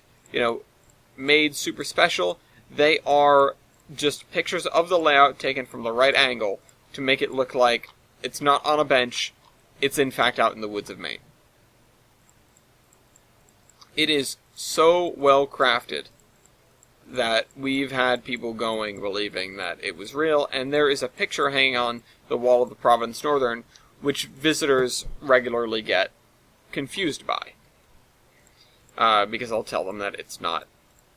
made super special. They are just pictures of the layout taken from the right angle to make it look like it's not on a bench, it's in fact out in the woods of Maine. It is so well crafted that we've had people believing that it was real, and there is a picture hanging on the wall of the Province Northern, which visitors regularly get confused by. Because I'll tell them that it's not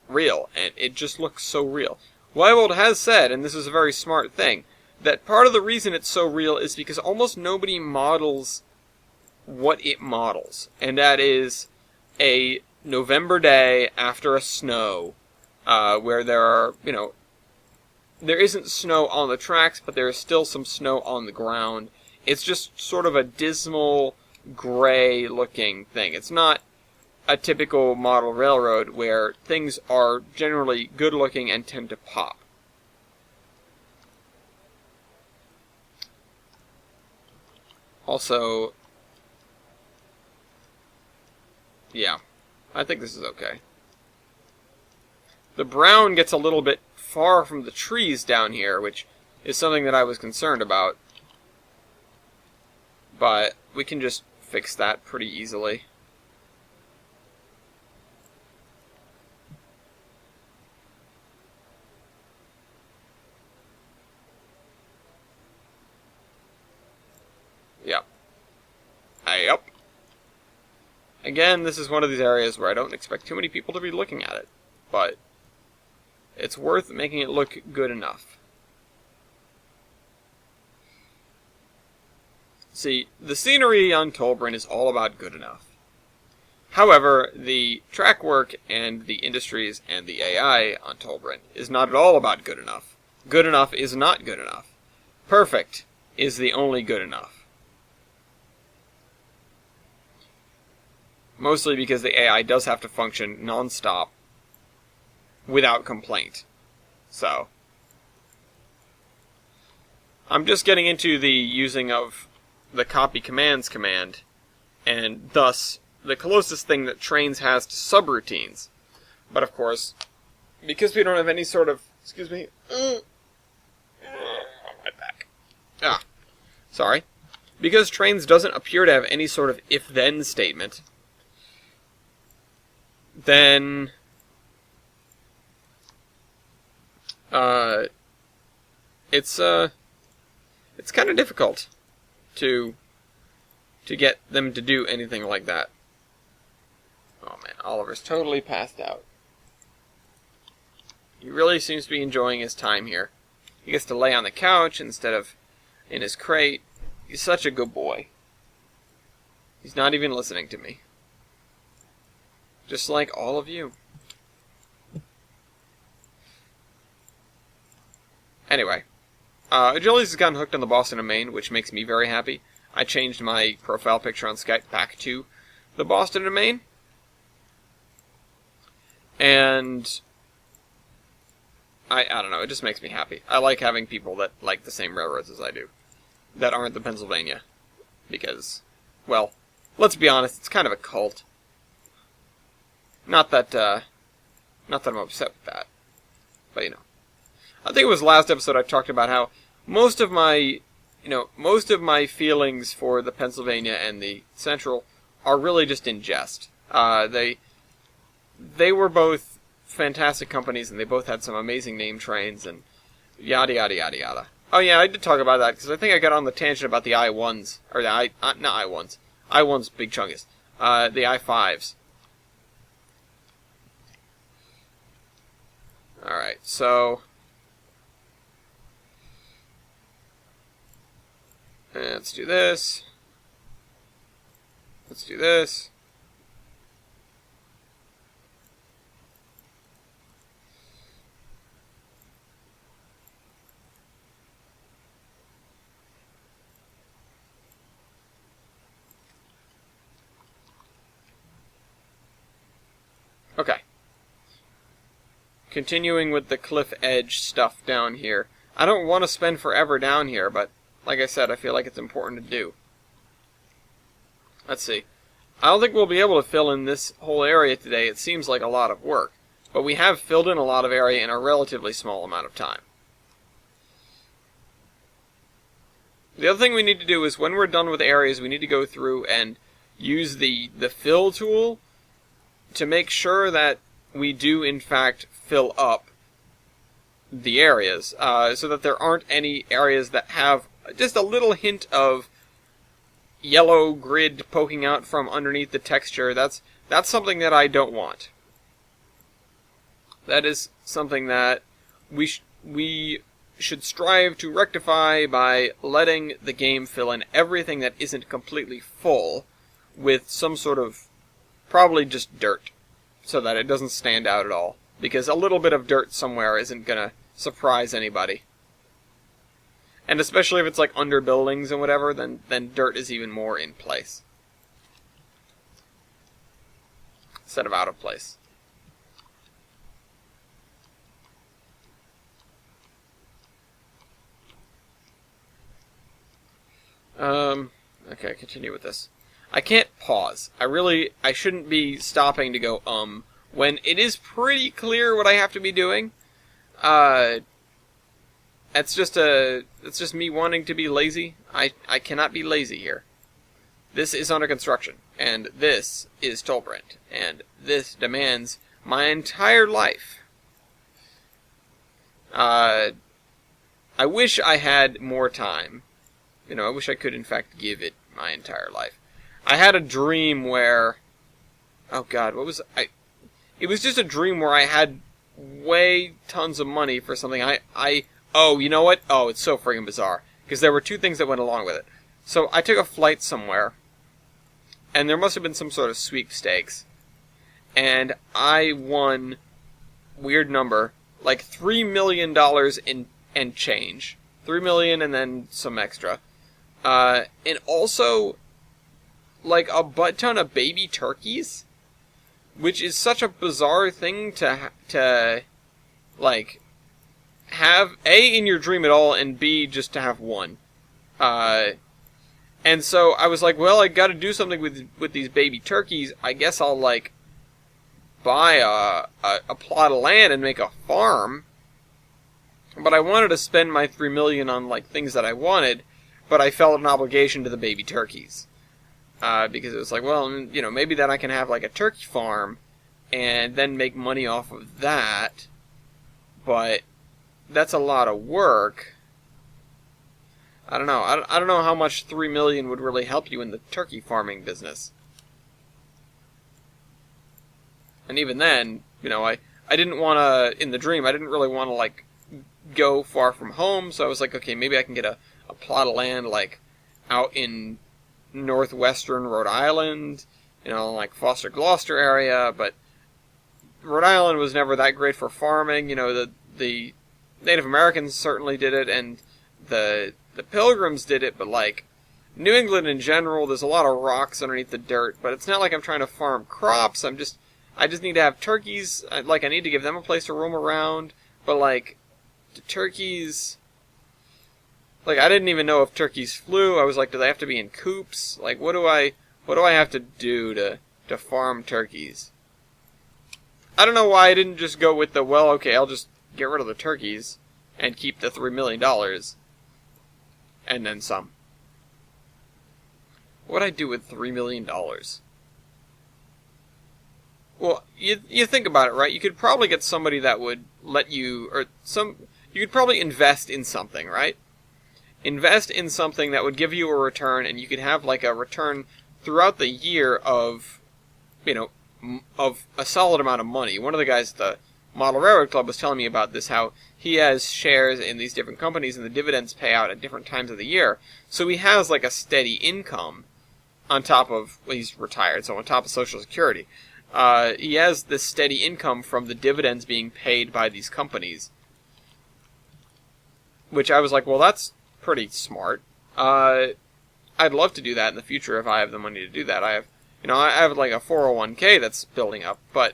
real, and it just looks so real. Weibold has said, and this is a very smart thing, that part of the reason it's so real is because almost nobody models what it models, and that is a November day after a snow, where there are, there isn't snow on the tracks, but there is still some snow on the ground. It's just sort of a dismal, gray-looking thing. It's not a typical model railroad where things are generally good-looking and tend to pop. Also, yeah, I think this is okay. The brown gets a little bit far from the trees down here, which is something that I was concerned about. But we can just fix that pretty easily. Yep. Yep. Again, this is one of these areas where I don't expect too many people to be looking at it, but it's worth making it look good enough. See, the scenery on Tolbrin is all about good enough. However, the track work and the industries and the AI on Tolbrin is not at all about good enough. Good enough is not good enough. Perfect is the only good enough. Mostly because the AI does have to function non-stop without complaint. So, I'm just getting into the using of the copy commands command, and thus the closest thing that Trains has to subroutines. But of course, because we don't have any sort of... Excuse me. My back. Sorry. Because Trains doesn't appear to have any sort of if-then statement, then it's kind of difficult to get them to do anything like that. Oh man, Oliver's totally passed out. He really seems to be enjoying his time here. He gets to lay on the couch instead of in his crate. He's such a good boy. He's not even listening to me. Just like all of you. Anyway, Achilles has gotten hooked on the Boston and Maine, which makes me very happy. I changed my profile picture on Skype back to the Boston and Maine. And I don't know, it just makes me happy. I like having people that like the same railroads as I do, that aren't the Pennsylvania. Because, well, let's be honest, it's kind of a cult. Not that I'm upset with that. But, I think it was last episode I talked about how most of my feelings for the Pennsylvania and the Central are really just in jest. They were both fantastic companies, and they both had some amazing name trains, and yada yada yada yada. Oh yeah, I did talk about that, because I think I got on the tangent about the I-1s, or the not I-1s. I-1's Big Chungus. The I-5s. Alright, so... let's do this. Let's do this. continuing with the cliff edge stuff down here. I don't want to spend forever down here, but like I said, I feel like it's important to do. Let's see. I don't think we'll be able to fill in this whole area today. It seems like a lot of work, but we have filled in a lot of area in a relatively small amount of time. The other thing we need to do is when we're done with areas, we need to go through and use the fill tool to make sure that we do in fact fill up the areas, so that there aren't any areas that have just a little hint of yellow grid poking out from underneath the texture. That's something that I don't want. That is something that we should strive to rectify by letting the game fill in everything that isn't completely full with some sort of, probably just dirt, so that it doesn't stand out at all. Because a little bit of dirt somewhere isn't gonna surprise anybody. And especially if it's like under buildings and whatever, then dirt is even more in place. Instead of out of place. Okay, continue with this. I can't pause. I shouldn't be stopping to go, when it is pretty clear what I have to be doing. It's just me wanting to be lazy. I cannot be lazy here. This is under construction, and this is Tolbrent, and this demands my entire life. I wish I had more time. I wish I could in fact give it my entire life. I had a dream where, oh god, what was I? It was just a dream where I had way tons of money for something. Oh, you know what? Oh, it's so friggin' bizarre. Because there were two things that went along with it. So I took a flight somewhere, and there must have been some sort of sweepstakes, and I won, weird number, like $3 million in change. $3 million and then some extra. And also, like, a butt ton of baby turkeys, which is such a bizarre thing to like, have, A, in your dream at all, and B, just to have one. And so I was like, well, I gotta do something with these baby turkeys. I guess I'll, like, buy a plot of land and make a farm. But I wanted to spend my $3 million on, like, things that I wanted, but I felt an obligation to the baby turkeys. Because it was like, well, maybe then I can have, like, a turkey farm, and then make money off of that. But that's a lot of work. I don't know. I don't know how much $3 million would really help you in the turkey farming business. And even then, I didn't want to, in the dream, I didn't really want to, like, go far from home, so I was like, okay, maybe I can get a plot of land, like, out in northwestern Rhode Island, like Foster Gloucester area, but Rhode Island was never that great for farming. The Native Americans certainly did it, and the Pilgrims did it, but, like, New England in general, there's a lot of rocks underneath the dirt, but it's not like I'm trying to farm crops. I just need to have turkeys. I need to give them a place to roam around, but, like, the turkeys, like, I didn't even know if turkeys flew. I was like, do they have to be in coops? Like, what do I have to do to farm turkeys? I don't know why I didn't just go with okay, I'll just get rid of the turkeys and keep the $3 million. And then some. What'd I do with $3 million? Well, you think about it, right? You could probably get somebody that would let you, you could probably invest in something, right? Invest in something that would give you a return, and you could have, like, a return throughout the year of, of a solid amount of money. One of the guys at the Model Railroad Club was telling me about this, how he has shares in these different companies, and the dividends pay out at different times of the year. So he has, like, a steady income on top of, well, he's retired, so on top of Social Security. He has this steady income from the dividends being paid by these companies. Which I was like, well, that's pretty smart. I'd love to do that in the future if I have the money to do that. I have like a 401k that's building up, but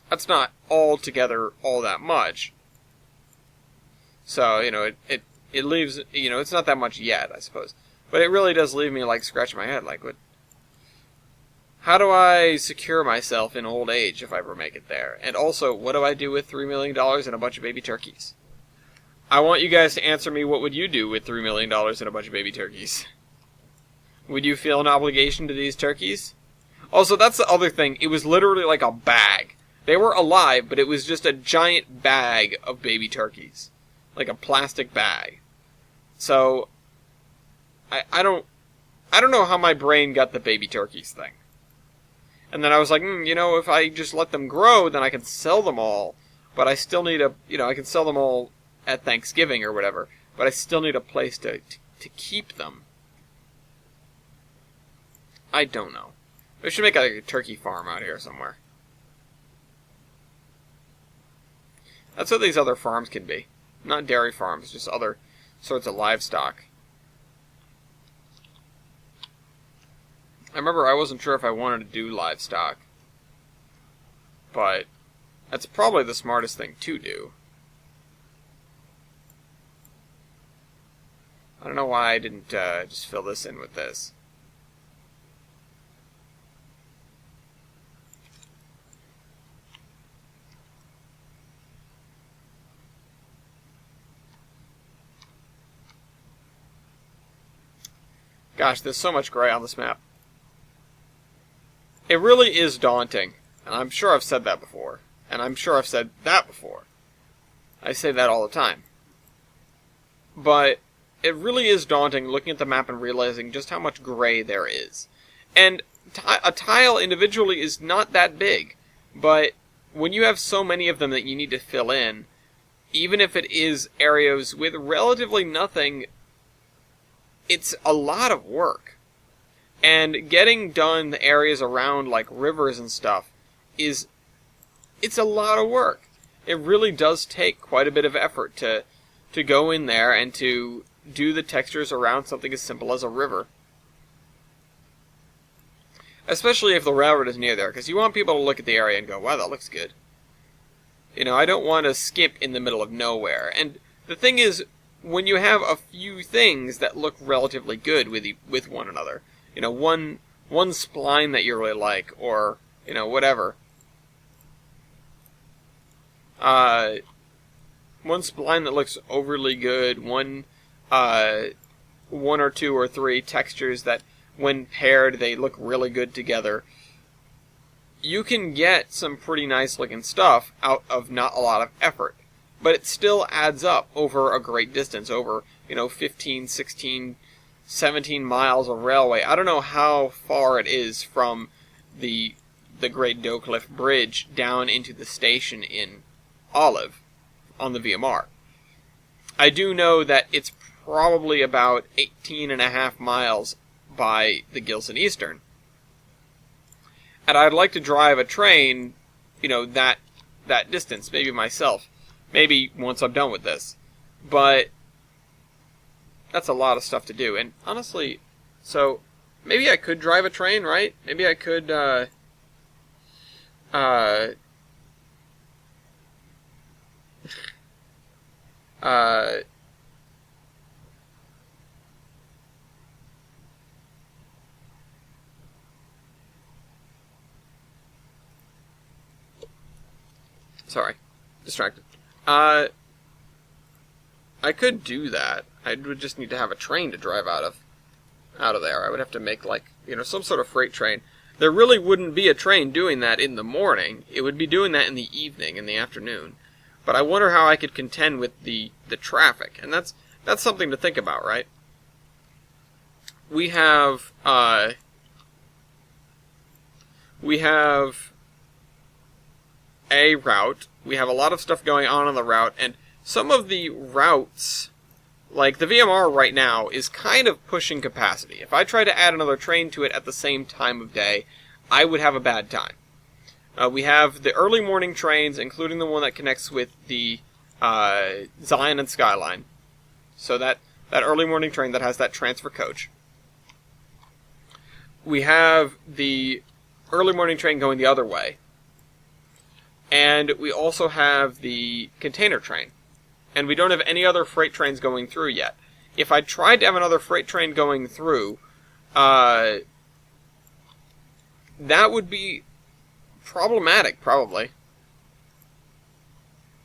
that's not altogether all that much. So, it leaves, it's not that much yet, I suppose. But it really does leave me, like, scratching my head, like, how do I secure myself in old age if I ever make it there? And also, what do I do with $3 million and a bunch of baby turkeys? I want you guys to answer me, what would you do with $3 million and a bunch of baby turkeys? Would you feel an obligation to these turkeys? Also, that's the other thing. It was literally like a bag. They were alive, but it was just a giant bag of baby turkeys. Like a plastic bag. So, I don't know how my brain got the baby turkeys thing. And then I was like, if I just let them grow, then I can sell them all. But I still need I can sell them all at Thanksgiving or whatever. But I still need a place to keep them. I don't know. We should make a turkey farm out here somewhere. That's what these other farms can be. Not dairy farms, just other sorts of livestock. I remember I wasn't sure if I wanted to do livestock. But that's probably the smartest thing to do. I don't know why I didn't just fill this in with this. Gosh, there's so much gray on this map. It really is daunting, and I'm sure I've said that before, and I'm sure I've said that before. I say that all the time. But it really is daunting looking at the map and realizing just how much gray there is. And a tile individually is not that big, but when you have so many of them that you need to fill in, even if it is areas with relatively nothing, it's a lot of work. And getting done the areas around, like, rivers and stuff, it's a lot of work. It really does take quite a bit of effort to go in there and to do the textures around something as simple as a river. Especially if the railroad is near there, because you want people to look at the area and go, wow, that looks good. I don't want to skip in the middle of nowhere. And the thing is, when you have a few things that look relatively good with one another, one spline that you really like, or, whatever. One spline that looks overly good, one or two or three textures that, when paired, they look really good together. You can get some pretty nice looking stuff out of not a lot of effort. But it still adds up over a great distance, over, 15, 16, 17 miles of railway. I don't know how far it is from the Great Doe Cliff Bridge down into the station in Olive on the VMR. I do know that it's probably about 18.5 miles by the Gilson Eastern. And I'd like to drive a train, that distance, maybe myself. Maybe once I'm done with this. But that's a lot of stuff to do. And honestly, so maybe I could drive a train, right? Maybe I could, sorry, distracted. I could do that. I would just need to have a train to drive out of there. I would have to make, some sort of freight train. There really wouldn't be a train doing that in the morning. It would be doing that in the evening, in the afternoon. But I wonder how I could contend with the traffic. And that's something to think about, right? We have a route. We have a lot of stuff going on the route, and some of the routes, like the VMR right now, is kind of pushing capacity. If I try to add another train to it at the same time of day, I would have a bad time. We have the early morning trains, including the one that connects with the Zion and Skyline. So that early morning train that has that transfer coach. We have the early morning train going the other way. And we also have the container train. And we don't have any other freight trains going through yet. If I tried to have another freight train going through, that would be problematic, probably.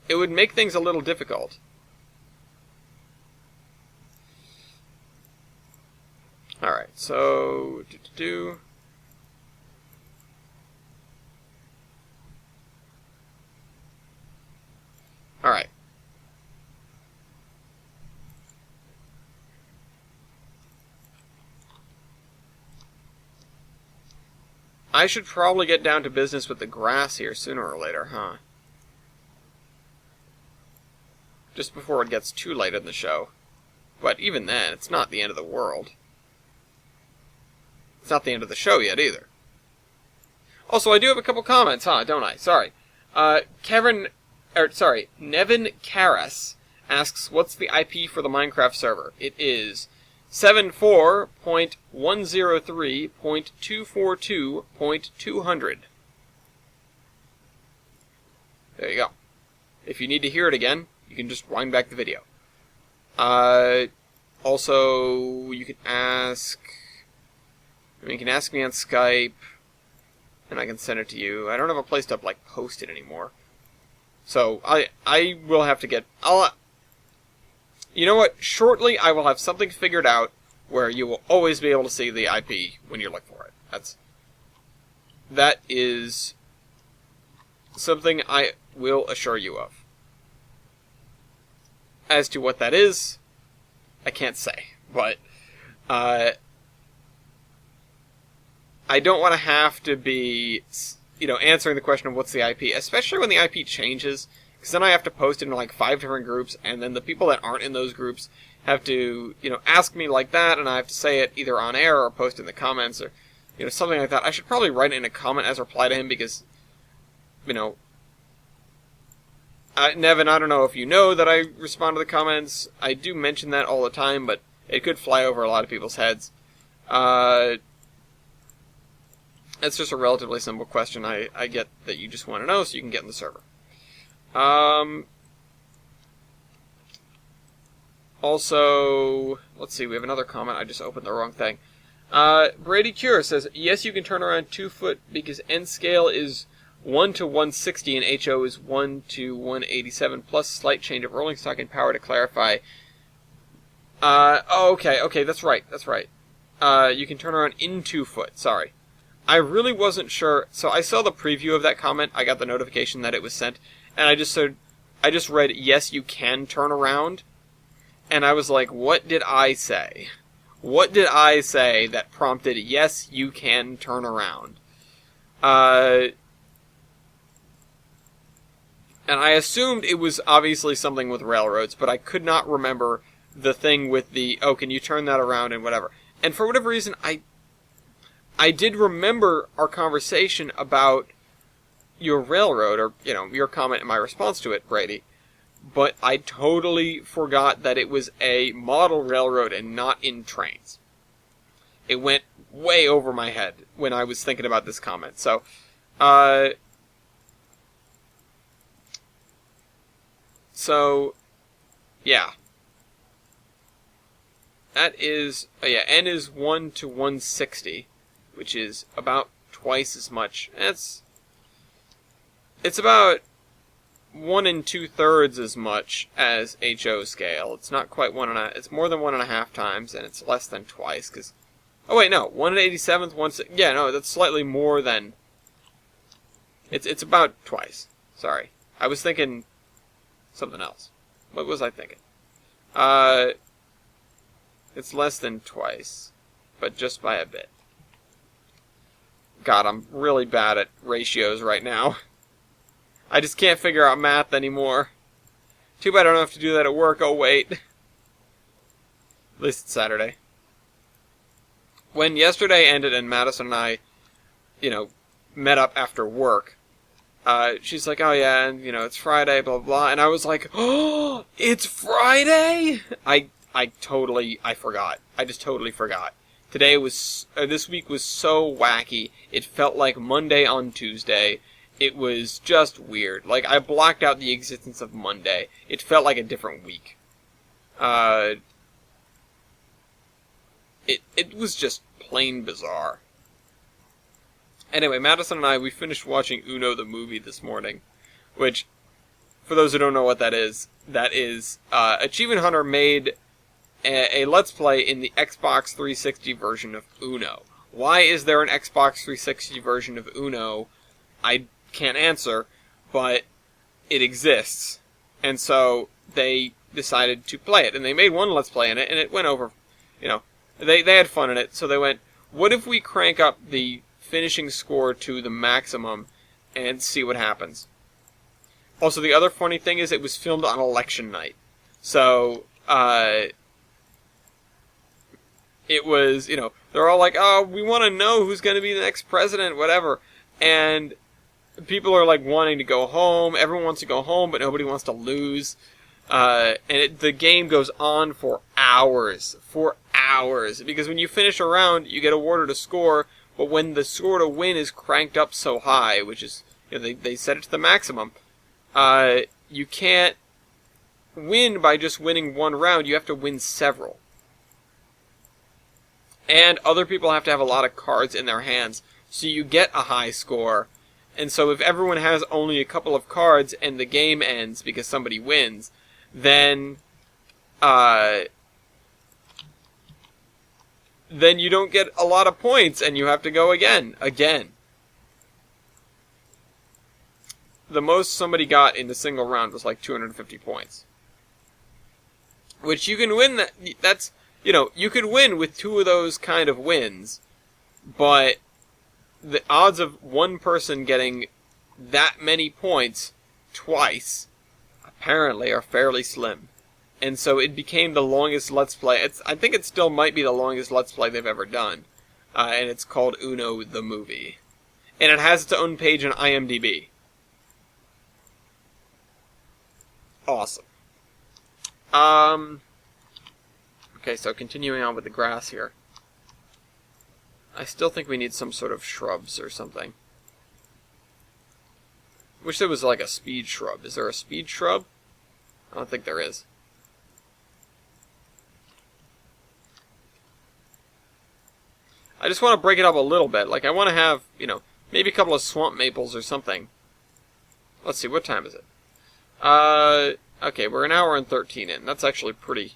It would make things a little difficult. Alright, so... Alright. I should probably get down to business with the grass here sooner or later, huh? Just before it gets too late in the show. But even then, it's not the end of the world. It's not the end of the show yet, either. Also, I do have a couple comments, huh? Don't I? Sorry. Nevin Karras asks, what's the IP for the Minecraft server? It is 74.103.242.200. There you go. If you need to hear it again, you can just wind back the video. Also, you can ask... you can ask me on Skype, and I can send it to you. I don't have a place to, post it anymore. So, I will have to get... you know what? Shortly, I will have something figured out where you will always be able to see the IP when you look for it. That is something I will assure you of. As to what that is, I can't say. But, I don't want to have to be, answering the question of what's the IP, especially when the IP changes, because then I have to post it in 5 different groups, and then the people that aren't in those groups have to, ask me like that, and I have to say it either on air or post in the comments, or, something like that. I should probably write it in a comment as a reply to him, because, Nevin, I don't know if you know that I respond to the comments. I do mention that all the time, but it could fly over a lot of people's heads. It's just a relatively simple question. I get that you just want to know so you can get in the server. Also, let's see, we have another comment. I just opened the wrong thing. Brady Cure says, yes, you can turn around 2 foot because N scale is 1 to 160 and HO is 1 to 187 plus slight change of rolling stock and power to clarify. Okay, that's right. You can turn around in 2 foot, sorry. I really wasn't sure, so I saw the preview of that comment, I got the notification that it was sent, and I just read, yes, you can turn around, and I was like, what did I say? What did I say that prompted, yes, you can turn around? And I assumed it was obviously something with railroads, but I could not remember the thing with the, can you turn that around and whatever. And for whatever reason, I did remember our conversation about your railroad, or, your comment and my response to it, Brady. But I totally forgot that it was a model railroad and not in trains. It went way over my head when I was thinking about this comment. So, yeah. That is, N is 1 to 160, which is about twice as much. It's about 1 2/3 as much as HO scale. It's not quite 1.5. It's more than 1.5 times, and it's less than twice. 1 87th. That's slightly more than. It's about twice. Sorry, I was thinking something else. What was I thinking? It's less than twice, but just by a bit. God, I'm really bad at ratios right now. I just can't figure out math anymore. Too bad I don't have to do that at work. Oh, wait. At least it's Saturday. When yesterday ended and Madison and I, met up after work, she's like, oh yeah, and, it's Friday, blah, blah, blah. And I was like, oh, it's Friday? I forgot. I just totally forgot. This week was so wacky. It felt like Monday on Tuesday. it was just weird. Like, I blocked out the existence of Monday. It felt like a different week. It was just plain bizarre. Anyway, Madison and I, we finished watching Uno the movie this morning, which, for those who don't know what that is, Achievement Hunter made a Let's Play in the Xbox 360 version of Uno. Why is there an Xbox 360 version of Uno? I can't answer, but it exists. And so they decided to play it, and they made one Let's Play in it, and it went over, they had fun in it, so they went, what if we crank up the finishing score to the maximum and see what happens? Also, the other funny thing is it was filmed on election night. So, it was, they're all like, oh, we want to know who's going to be the next president, whatever. And people are like wanting to go home. Everyone wants to go home, but nobody wants to lose. The game goes on for hours. Because when you finish a round, you get awarded a score, but when the score to win is cranked up so high, which is, they set it to the maximum, you can't win by just winning one round. You have to win several. And other people have to have a lot of cards in their hands, so you get a high score. And so if everyone has only a couple of cards and the game ends because somebody wins, then you don't get a lot of points and you have to go again. The most somebody got in a single round was like 250 points. Which you can win, that's, you could win with two of those kind of wins, but the odds of one person getting that many points twice apparently are fairly slim. And so it became the longest Let's Play. I think it still might be the longest Let's Play they've ever done. And it's called Uno the Movie. And it has its own page on IMDb. Awesome. Okay, so continuing on with the grass here. I still think we need some sort of shrubs or something. Wish there was like a speed shrub. Is there a speed shrub? I don't think there is. I just want to break it up a little bit. Like, I want to have, maybe a couple of swamp maples or something. Let's see, what time is it? Okay, we're an hour and 13 in. That's actually pretty...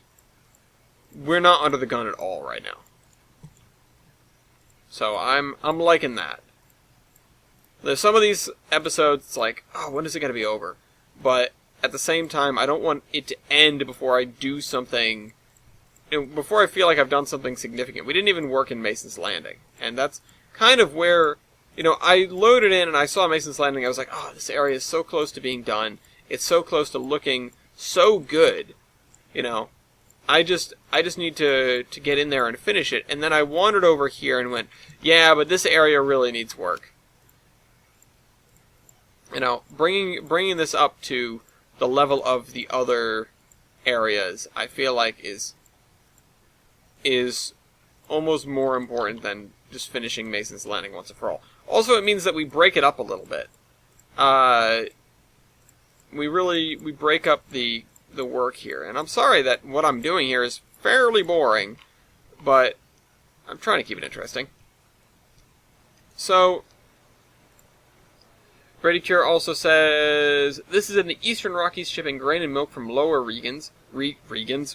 We're not under the gun at all right now. So I'm liking that. There's some of these episodes, it's like, oh, when is it going to be over? But at the same time, I don't want it to end before I do something, before I feel like I've done something significant. We didn't even work in Mason's Landing. And that's kind of where, I loaded in and I saw Mason's Landing. I was like, oh, this area is so close to being done. It's so close to looking so good. I just need to get in there and finish it. And then I wandered over here and went, yeah, but this area really needs work. Bringing this up to the level of the other areas, I feel like is almost more important than just finishing Mason's Landing once and for all. Also, it means that we break it up a little bit. We break up the work here. And I'm sorry that what I'm doing here is fairly boring, but I'm trying to keep it interesting. So, Brady Cure also says, this is in the Eastern Rockies, shipping grain and milk from Lower Regans,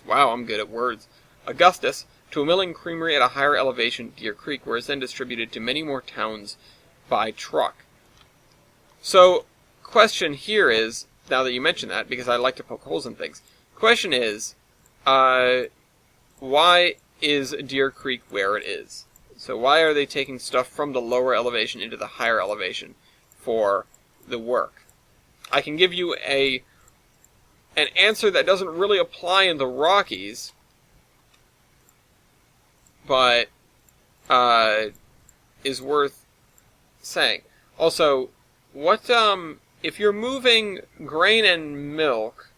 wow, I'm good at words, Augustus, to a milling creamery at a higher elevation, Deer Creek, where it's then distributed to many more towns by truck. So, question here is, now that you mention that, because I like to poke holes in things, question is, why is Deer Creek where it is? So why are they taking stuff from the lower elevation into the higher elevation for the work? I can give you an answer that doesn't really apply in the Rockies, but is worth saying. Also, what if you're moving grain and milk,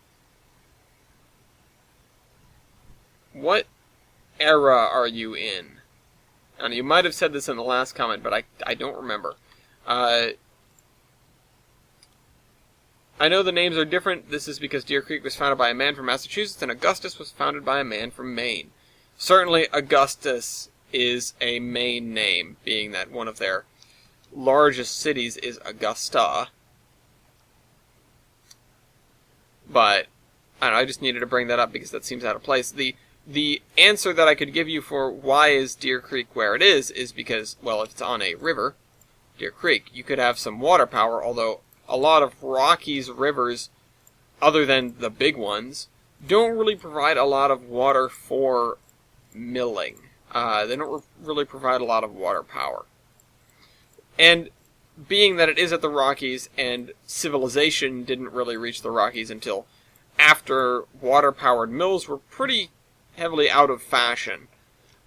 what era are you in? And you might have said this in the last comment, but I don't remember. I know the names are different. This is because Deer Creek was founded by a man from Massachusetts and Augustus was founded by a man from Maine. Certainly Augustus is a Maine name, being that one of their largest cities is Augusta. But I don't know, I just needed to bring that up because that seems out of place. The answer that I could give you for why is Deer Creek where it is because, well, if it's on a river, Deer Creek, you could have some water power, although a lot of Rockies rivers, other than the big ones, don't really provide a lot of water for milling. They don't really provide a lot of water power. And being that it is at the Rockies, and civilization didn't really reach the Rockies until after water-powered mills were pretty heavily out of fashion,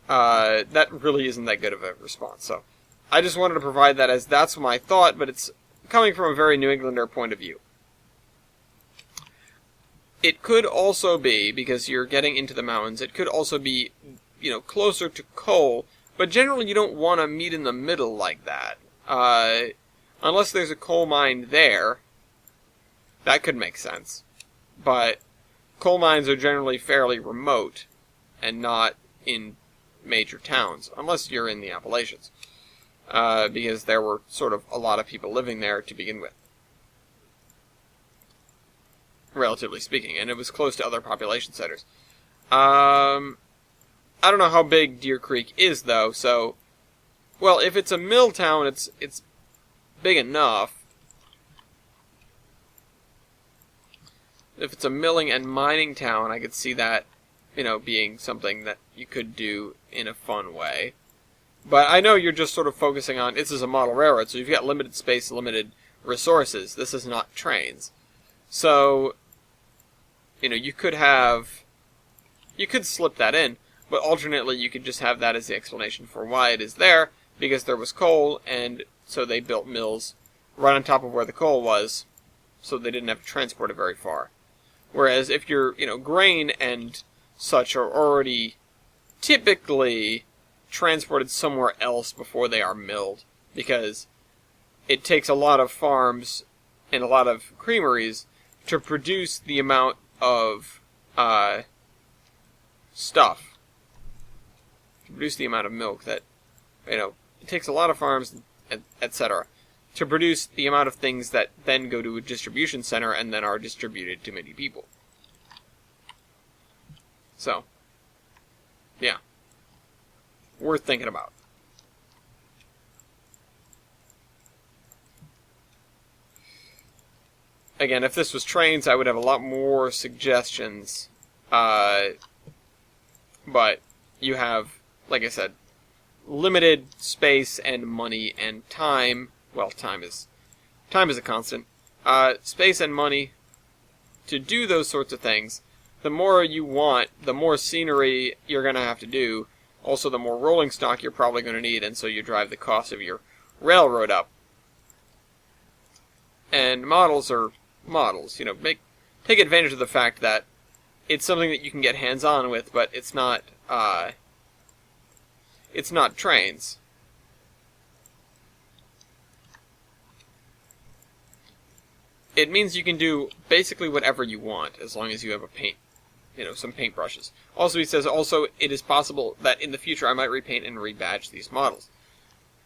that really isn't that good of a response. So I just wanted to provide that as that's my thought, but it's coming from a very New Englander point of view. It could also be, because you're getting into the mountains, it could also be, closer to coal, but generally you don't want to meet in the middle like that. Unless there's a coal mine there, that could make sense. But coal mines are generally fairly remote and not in major towns, unless you're in the Appalachians. Because there were sort of a lot of people living there to begin with. Relatively speaking, and it was close to other population centers. I don't know how big Deer Creek is, though, so... Well, if it's a mill town, it's big enough. If it's a milling and mining town, I could see that, being something that you could do in a fun way. But I know you're just sort of focusing on, this is a model railroad, so you've got limited space, limited resources. This is not trains. So, you could slip that in, but alternately you could just have that as the explanation for why it is there, because there was coal, and so they built mills right on top of where the coal was, so they didn't have to transport it very far. Whereas if you're, grain and such are already typically transported somewhere else before they are milled, because it takes a lot of farms and a lot of creameries to produce the amount of stuff, to produce the amount of milk that, it takes a lot of farms, etc., to produce the amount of things that then go to a distribution center and then are distributed to many people. So, yeah. Worth thinking about. Again, if this was trains, I would have a lot more suggestions. But you have, like I said, limited space and money and time. Well, time is a constant. Space and money to do those sorts of things. The more you want, the more scenery you're going to have to do. Also, the more rolling stock you're probably going to need, and so you drive the cost of your railroad up. And models are models. Take advantage of the fact that it's something that you can get hands-on with, but it's not trains. It means you can do basically whatever you want, as long as you have some paintbrushes. Also, he says, it is possible that in the future I might repaint and rebadge these models.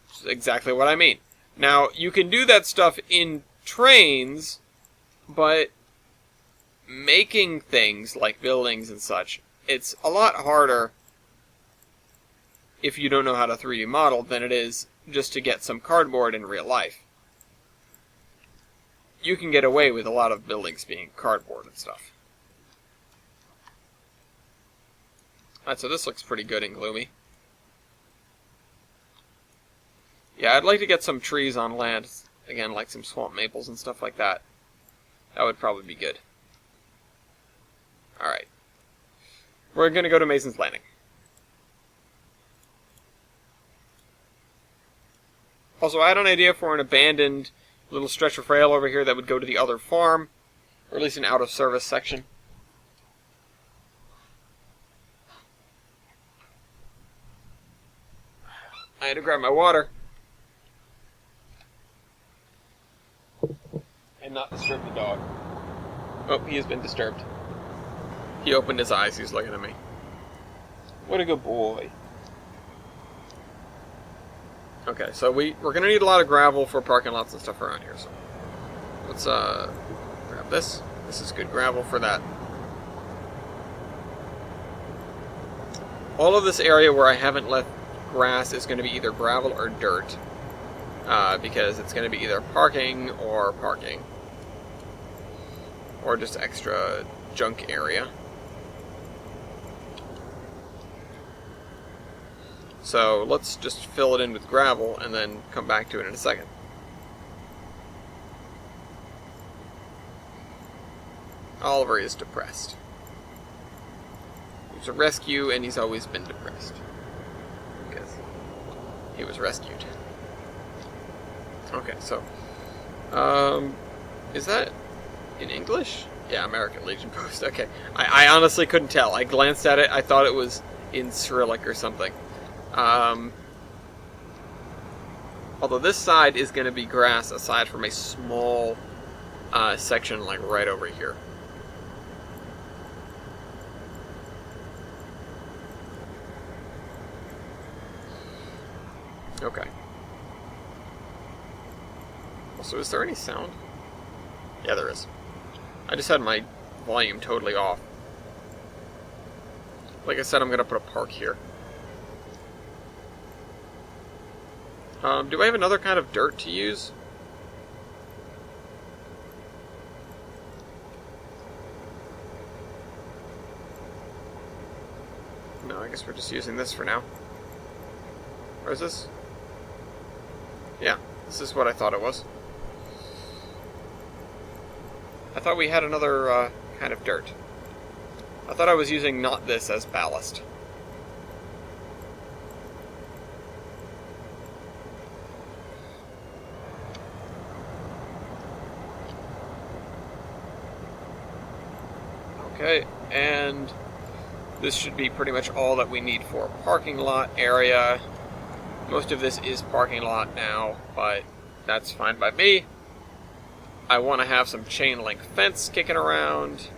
Which is exactly what I mean. Now, you can do that stuff in trains, but making things like buildings and such, it's a lot harder if you don't know how to 3D model than it is just to get some cardboard in real life. You can get away with a lot of buildings being cardboard and stuff. Alright, so this looks pretty good and gloomy. Yeah, I'd like to get some trees on land. Again, like some swamp maples and stuff like that. That would probably be good. Alright. We're going to go to Mason's Landing. Also, I had an idea for an abandoned little stretch of rail over here that would go to the other farm. Or at least an out-of-service section. I had to grab my water. And and not disturb the dog. Oh, he has been disturbed. He opened his eyes, he's looking at me. What a good boy. Okay, so we're gonna need a lot of gravel for parking lots and stuff around here, so let's grab this. This is good gravel for that. All of this area where I haven't left grass is going to be either gravel or dirt, because it's going to be either parking, or just extra junk area. So let's just fill it in with gravel and then come back to it in a second. Oliver is depressed. He was a rescue and he's always been depressed. Because he was rescued. Okay, so is that in English? Yeah, American Legion Post. Okay. I honestly couldn't tell. I glanced at it, I thought it was in Cyrillic or something. Although this side is going to be grass aside from a small section like right over here. Okay. Also, is there any sound? Yeah, there is. I just had my volume totally off. Like I said, I'm going to put a park here. Do I have another kind of dirt to use? No, I guess we're just using this for now. Or is this? Yeah, this is what I thought it was. I thought we had another kind of dirt. I thought I was using not this as ballast. Okay, and this should be pretty much all that we need for a parking lot area. Most of this is parking lot now, but that's fine by me. I want to have some chain link fence kicking around.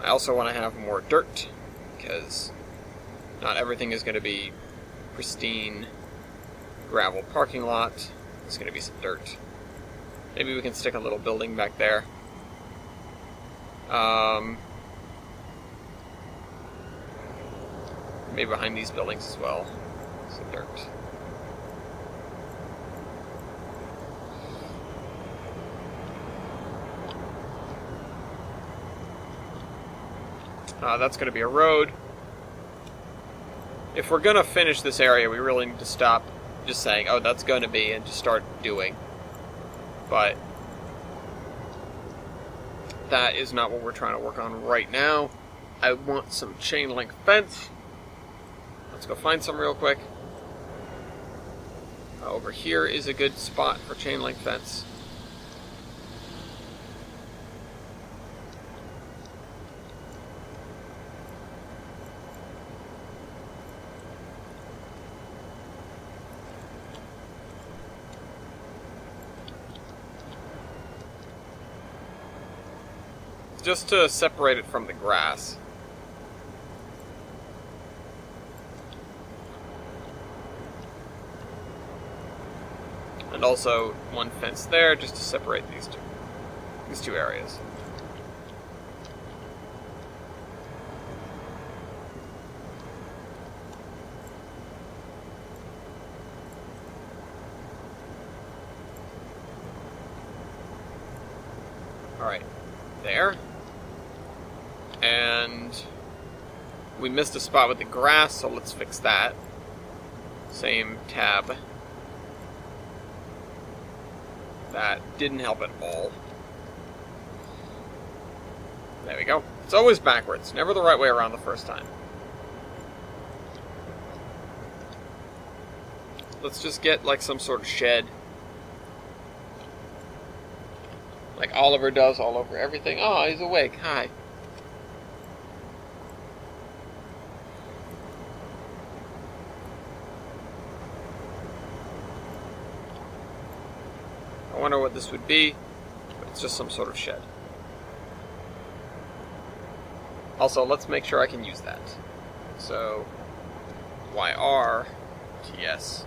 I also want to have more dirt, because not everything is going to be pristine gravel parking lot. There's going to be some dirt. Maybe we can stick a little building back there. Maybe behind these buildings as well. Some dirt. That's going to be a road. If we're going to finish this area, we really need to stop just saying, oh, that's going to be, and just start doing. But that is not what we're trying to work on right now. I want some chain link fence. Let's go find some real quick. Over here is a good spot for chain link fence. Just to separate it from the grass. And also one fence there, just to separate these two areas. Alright, there. And we missed a spot with the grass, so let's fix that. Same tab. That didn't help at all. There we go. It's always backwards, never the right way around the first time. Let's just get like some sort of shed. Like Oliver does all over everything. Oh, he's awake. Hi. I wonder what this would be. It's just some sort of shed. Also, let's make sure I can use that. So, YR to yes.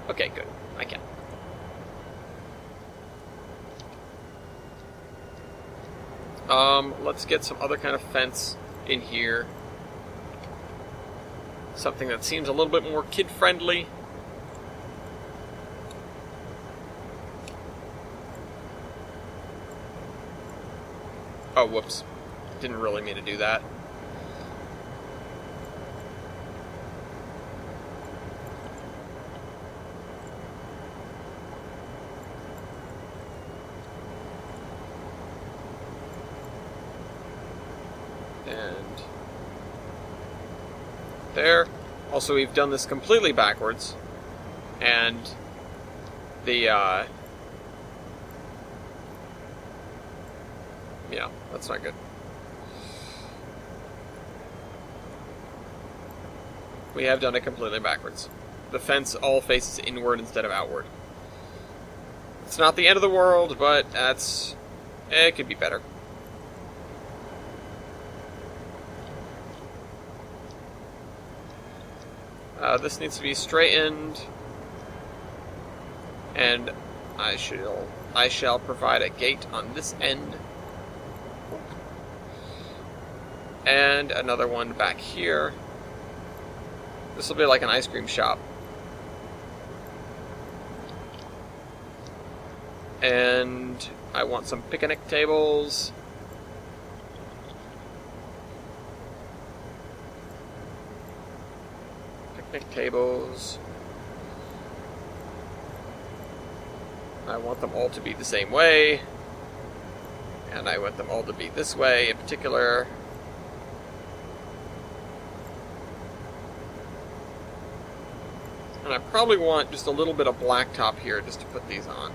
Okay, good. I can. Let's get some other kind of fence in here. Something that seems a little bit more kid-friendly. Oh, whoops. Didn't really mean to do that. And there. Also, we've done this completely backwards. And the, yeah, that's not good. We have done it completely backwards. The fence all faces inward instead of outward. It's not the end of the world, but it could be better. This needs to be straightened, and I shall provide a gate on this end, and another one back here. This will be like an ice cream shop. And I want some picnic tables. Picnic tables. I want them all to be the same way. And I want them all to be this way in particular. And I probably want just a little bit of blacktop here just to put these on.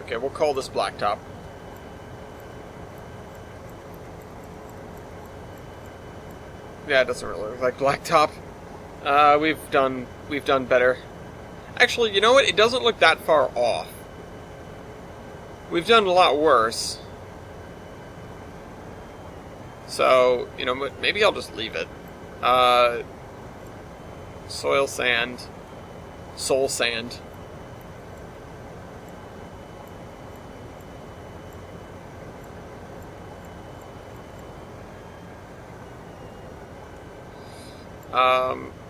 Okay, we'll call this blacktop. Yeah, it doesn't really look like blacktop. We've done better. Actually, you know what? It doesn't look that far off. We've done a lot worse. So, you know, maybe I'll just leave it. Soil sand. Soul sand.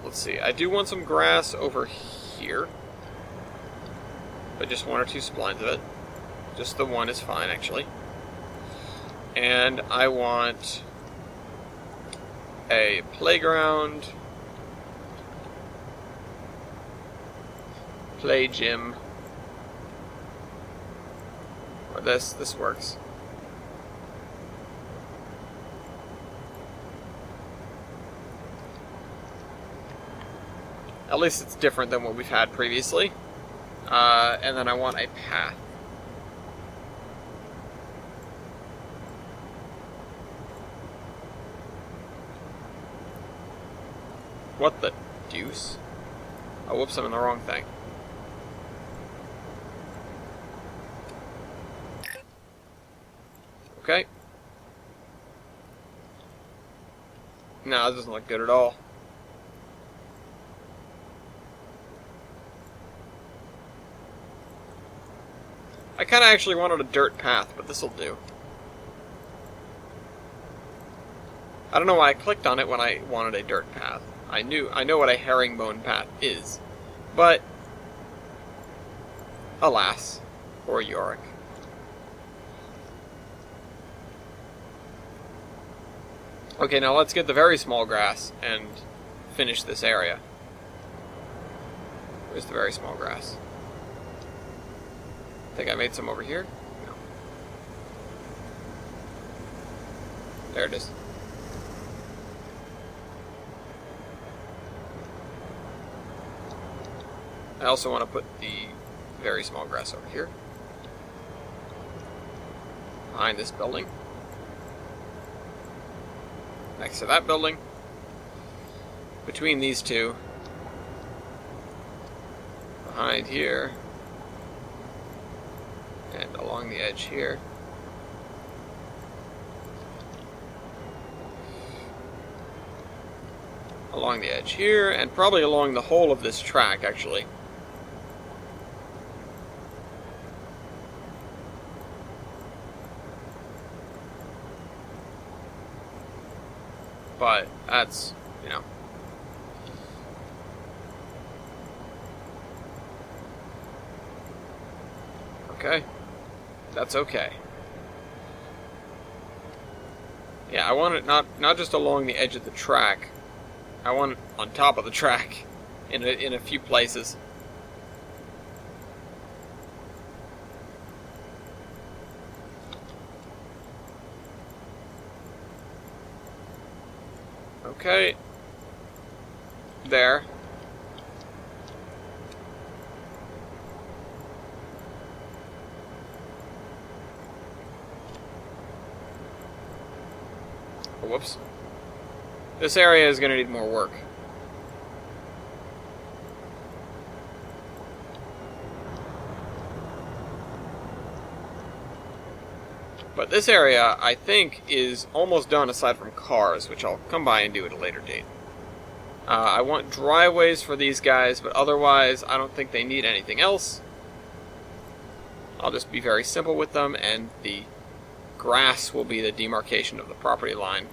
Let's see. I do want some grass over here. But just one or two splines of it. Just the one is fine, actually. And I want a playground. Play gym. Or this works. At least it's different than what we've had previously. And then I want a path. What the deuce? Oh, whoops, I'm in the wrong thing. Okay. No, this doesn't look good at all. I kind of actually wanted a dirt path, but this'll do. I don't know why I clicked on it when I wanted a dirt path. I know what a herringbone path is, but alas, poor Yorick. Okay, now let's get the very small grass and finish this area. Where's the very small grass? I think I made some over here. No. There it is. I also want to put the very small grass over here. behind this building. Next to that building. Between these two. Behind here. And along the edge here. Along the edge here, and probably along the whole of this track, actually. But that's, you know. Okay. That's okay. Yeah, I want it not just along the edge of the track. I want it on top of the track in a few places. Okay. There. Oh, whoops. This area is going to need more work. But this area, I think, is almost done aside from cars, which I'll come by and do at a later date. I want driveways for these guys, but otherwise I don't think they need anything else. I'll just be very simple with them, and the grass will be the demarcation of the property line.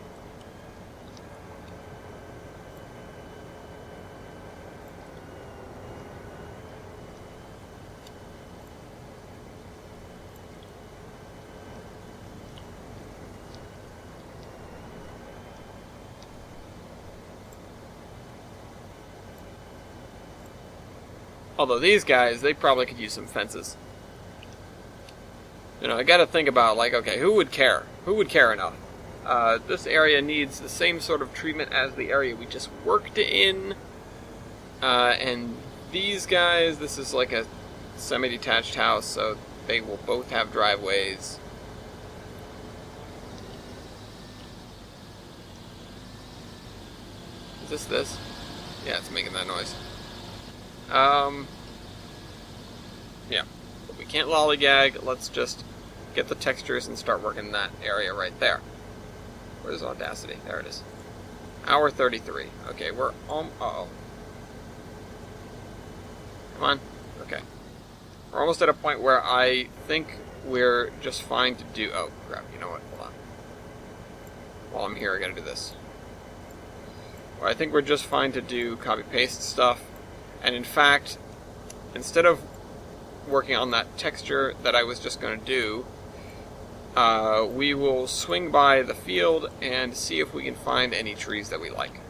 Although these guys, they probably could use some fences. You know, I gotta think about, like, okay, who would care? Who would care enough? This area needs the same sort of treatment as the area we just worked in. And these guys, this is like a semi-detached house, so they will both have driveways. Is this? Yeah, it's making that noise. Yeah. But we can't lollygag. Let's just get the textures and start working in that area right there. Where's Audacity? There it is. Hour 33. Okay, we're uh-oh. Come on. Okay. We're almost at a point where I think we're just fine to do... Oh, crap. You know what? Hold on. While I'm here, I gotta do this. Well, I think we're just fine to do copy-paste stuff. And in fact, instead of working on that texture that I was just going to do, we will swing by the field and see if we can find any trees that we like.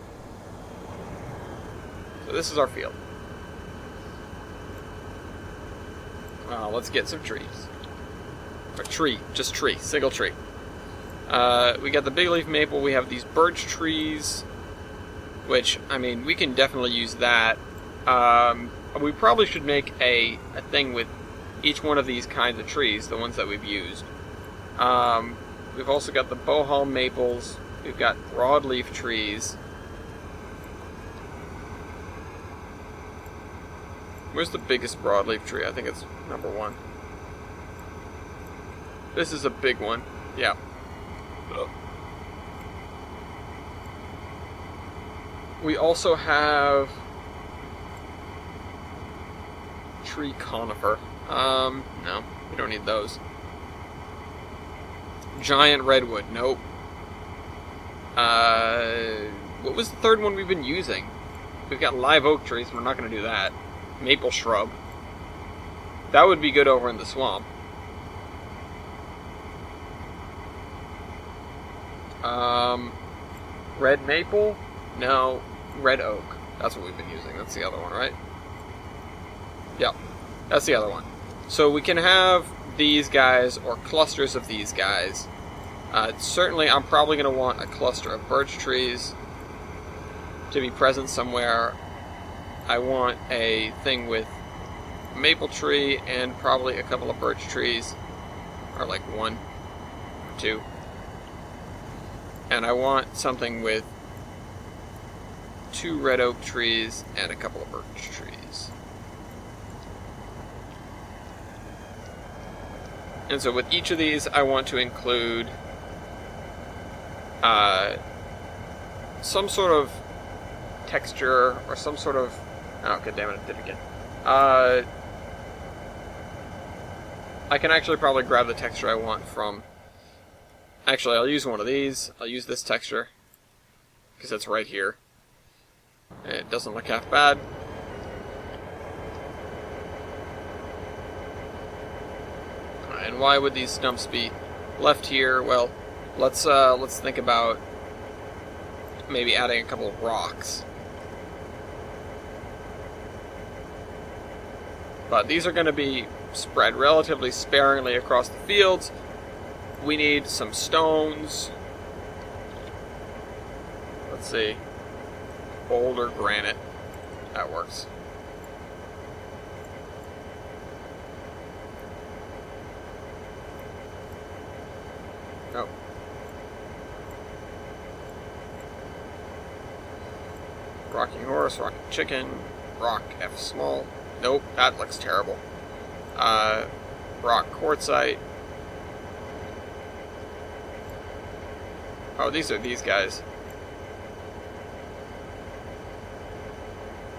So this is our field. Let's get some trees. Or just tree, single tree. We got the big leaf maple, we have these birch trees, which, I mean, we can definitely use that. We probably should make a thing with each one of these kinds of trees, the ones that we've used. We've also got the bohol maples, we've got broadleaf trees. Where's the biggest broadleaf tree? I think it's number 1. This is a big one. Yeah. We also have tree conifer. No, we don't need those. Giant redwood, nope. What was the third one we've been using? We've got live oak trees, we're not going to do that. Maple shrub. That would be good over in the swamp. Red maple? No, red oak. That's what we've been using. That's the other one, right? Yeah, that's the other one. So we can have these guys or clusters of these guys. Certainly, I'm probably going to want a cluster of birch trees to be present somewhere. I want a thing with a maple tree and probably a couple of birch trees, or like one. 2. And I want something with 2 red oak trees and a couple of birch trees. And so with each of these, I want to include some sort of texture or some sort of... Oh, god damn it, I did it again. I can actually probably grab the texture I want from... Actually, I'll use one of these. I'll use this texture, because it's right here. It doesn't look half bad. And why would these stumps be left here? Well, let's think about maybe adding a couple of rocks. But these are going to be spread relatively sparingly across the fields. We need some stones. Let's see. Boulder, granite. That works. Oh. Rocking horse, rocking chicken, rock F small. Nope, that looks terrible. Rock quartzite. Oh, these are these guys.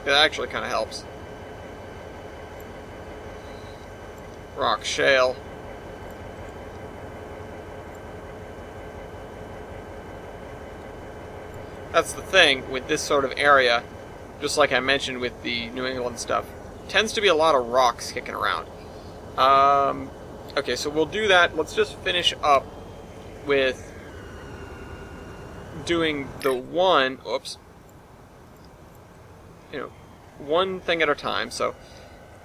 That actually kind of helps. Rock shale. That's the thing with this sort of area, just like I mentioned with the New England stuff. Tends to be a lot of rocks kicking around. Okay, so we'll do that. Let's just finish up with doing the one, one thing at a time. So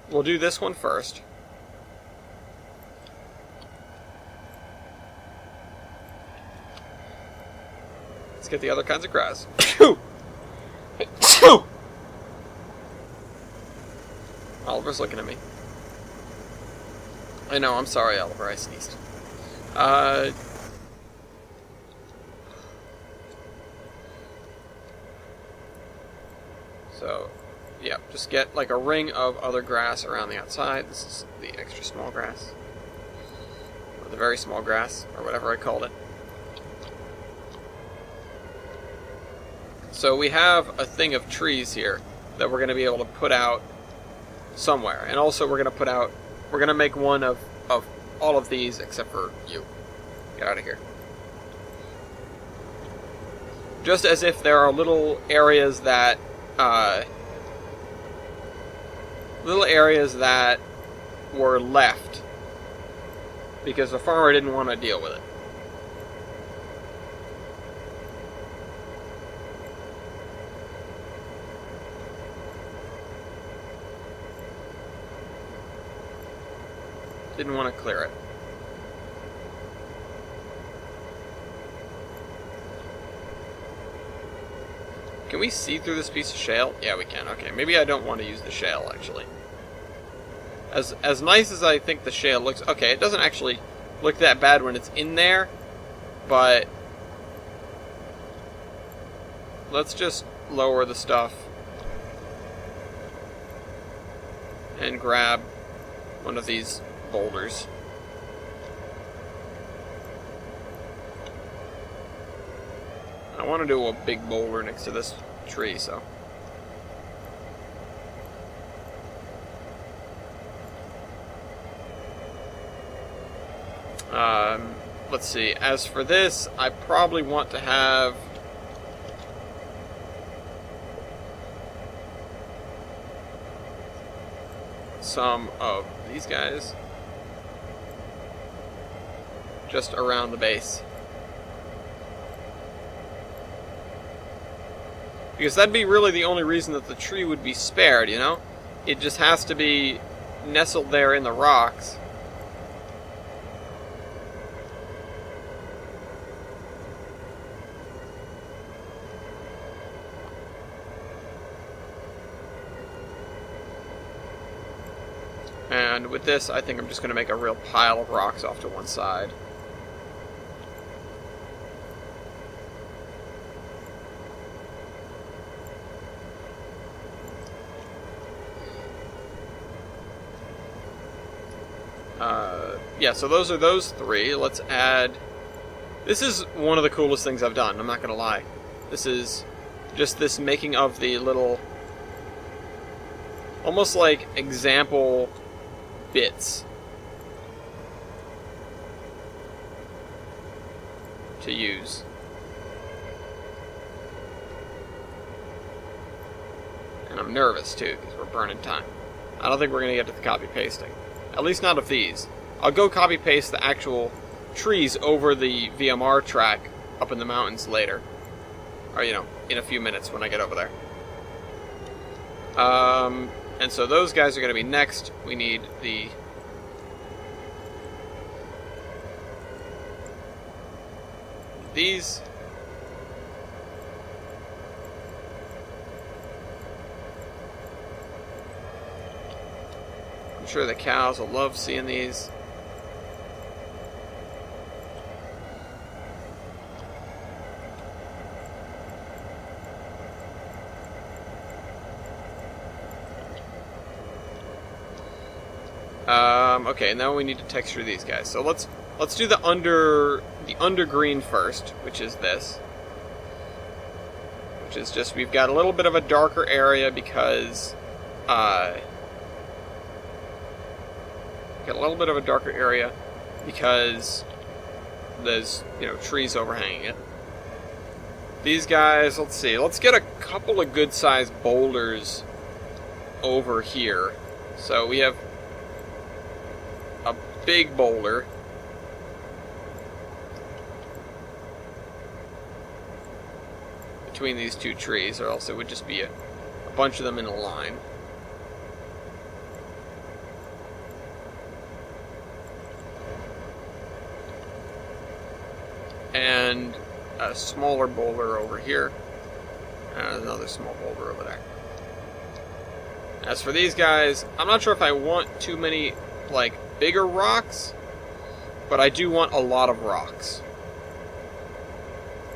we'll do this one first. Let's get the other kinds of grass. Oliver's looking at me. I know, I'm sorry, Oliver, I sneezed. So, yeah, just get like a ring of other grass around the outside. This is the extra small grass. Or the very small grass, or whatever I called it. So we have a thing of trees here that we're going to be able to put out somewhere. And also we're going to make one of all of these except for you. Get out of here. Just as if there are little areas that were left because the farmer didn't want to deal with it. Didn't want to clear it. Can we see through this piece of shale? Yeah, we can. Okay, maybe I don't want to use the shale, actually. As nice as I think the shale looks... Okay, it doesn't actually look that bad when it's in there, but... Let's just lower the stuff and grab one of these boulders. I want to do a big boulder next to this tree, so... let's see. As for this, I probably want to have... some of these guys just around the base. Because that'd be really the only reason that the tree would be spared, you know? It just has to be nestled there in the rocks. And with this, I think I'm just going to make a real pile of rocks off to one side. yeah, so those are those three. Let's add... This is one of the coolest things I've done, I'm not going to lie. This is just this making of the little... almost like example bits to use. And I'm nervous too, because we're burning time. I don't think we're going to get to the copy pasting. At least not of these. I'll go copy paste the actual trees over the VMR track up in the mountains later. Or, you know, in a few minutes when I get over there. And so those guys are going to be next. We need the... these. I'm sure the cows will love seeing these. Okay, now we need to texture these guys. So let's do the under green first, which is this. Which is just, we've got a little bit of a darker area because there's, you know, trees overhanging it. These guys, let's see, let's get a couple of good sized boulders over here. So we have a big boulder. Between these two trees, or else it would just be a bunch of them in a line. And a smaller boulder over here. And another small boulder over there. As for these guys, I'm not sure if I want too many, like, bigger rocks, but I do want a lot of rocks.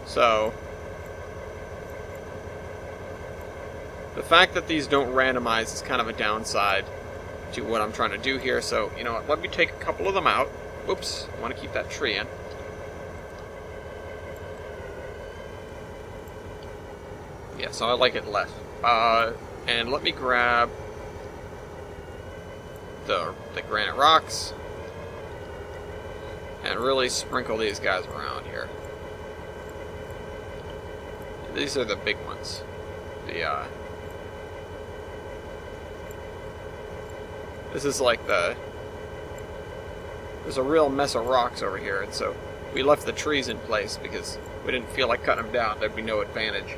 So, the fact that these don't randomize is kind of a downside to what I'm trying to do here. So, you know what, let me take a couple of them out. Whoops, I want to keep that tree in. Yeah, so I like it less. And let me grab the granite rocks and really sprinkle these guys around here. These are the big ones. This is like there's a real mess of rocks over here, and so we left the trees in place because we didn't feel like cutting them down. There'd be no advantage.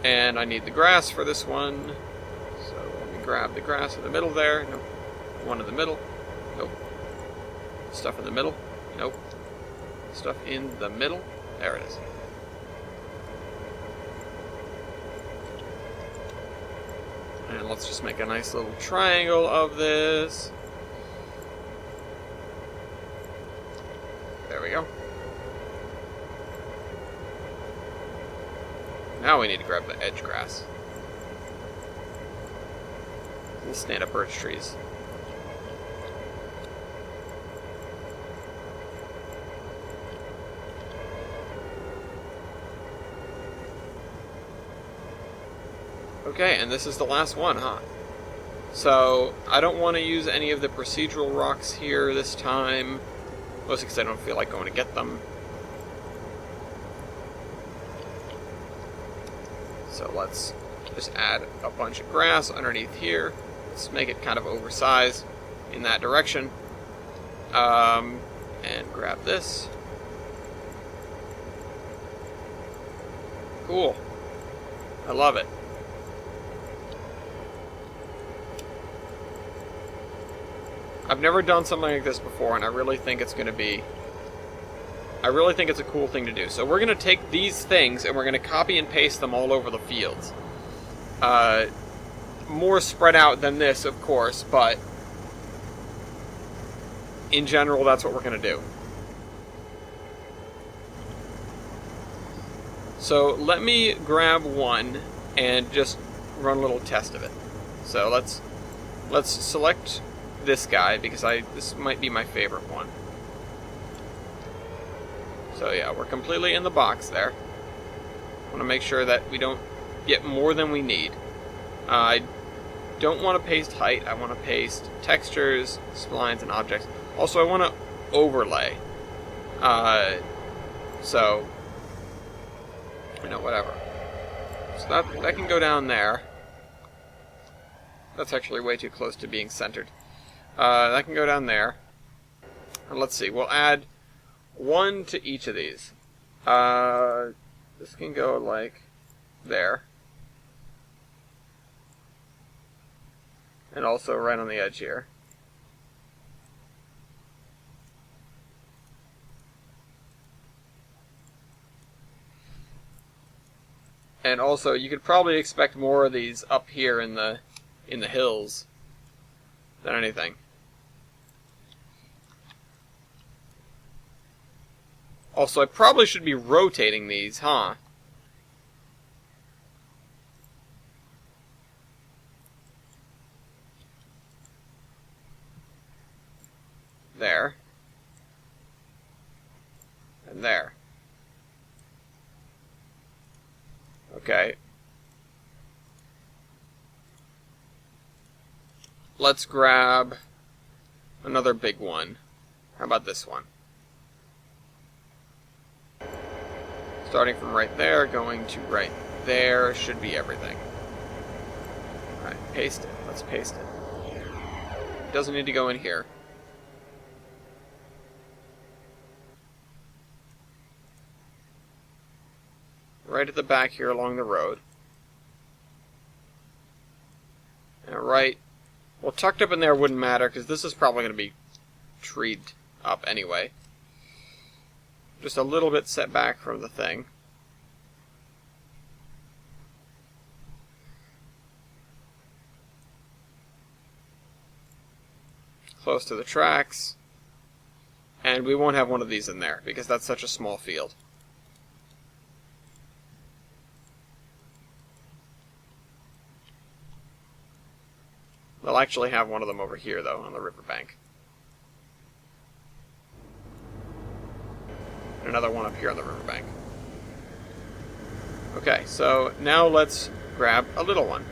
And I need the grass for this one. So let me grab the grass in the middle there. Nope. One in the middle. Nope. Stuff in the middle. Nope. Stuff in the middle. There it is. And let's just make a nice little triangle of this. There we go. Now we need to grab the edge grass. Little stand-up birch trees. Okay, and this is the last one, huh? So, I don't want to use any of the procedural rocks here this time. Mostly because I don't feel like going to get them. So let's just add a bunch of grass underneath here. Let's make it kind of oversized in that direction. And grab this. Cool. I love it. I've never done something like this before, and I really think it's going to be... I really think it's a cool thing to do. So we're going to take these things, and we're going to copy and paste them all over the fields. More spread out than this, of course, but... in general, that's what we're going to do. So let me grab one and just run a little test of it. So let's let's select this guy, because this might be my favorite one. So yeah, we're completely in the box there. Want to make sure that we don't get more than we need. I don't want to paste height, I want to paste textures, splines, and objects. Also, I want to overlay. So, you know, whatever. So that can go down there. That's actually way too close to being centered. That can go down there. And let's see, we'll add one to each of these. This can go like there. And also right on the edge here. And also, you could probably expect more of these up here in the hills than anything. Also, I probably should be rotating these, huh? There. And there. Okay. Let's grab another big one. How about this one? Starting from right there, going to right there, should be everything. Alright, paste it. Let's paste it. Doesn't need to go in here. Right at the back here along the road. And right, well, tucked up in there wouldn't matter, because this is probably going to be treed up anyway. Just a little bit set back from the thing. Close to the tracks. And we won't have one of these in there, because that's such a small field. They'll actually have one of them over here, though, on the riverbank. Another one up here on the riverbank. Okay, so now let's grab a little one.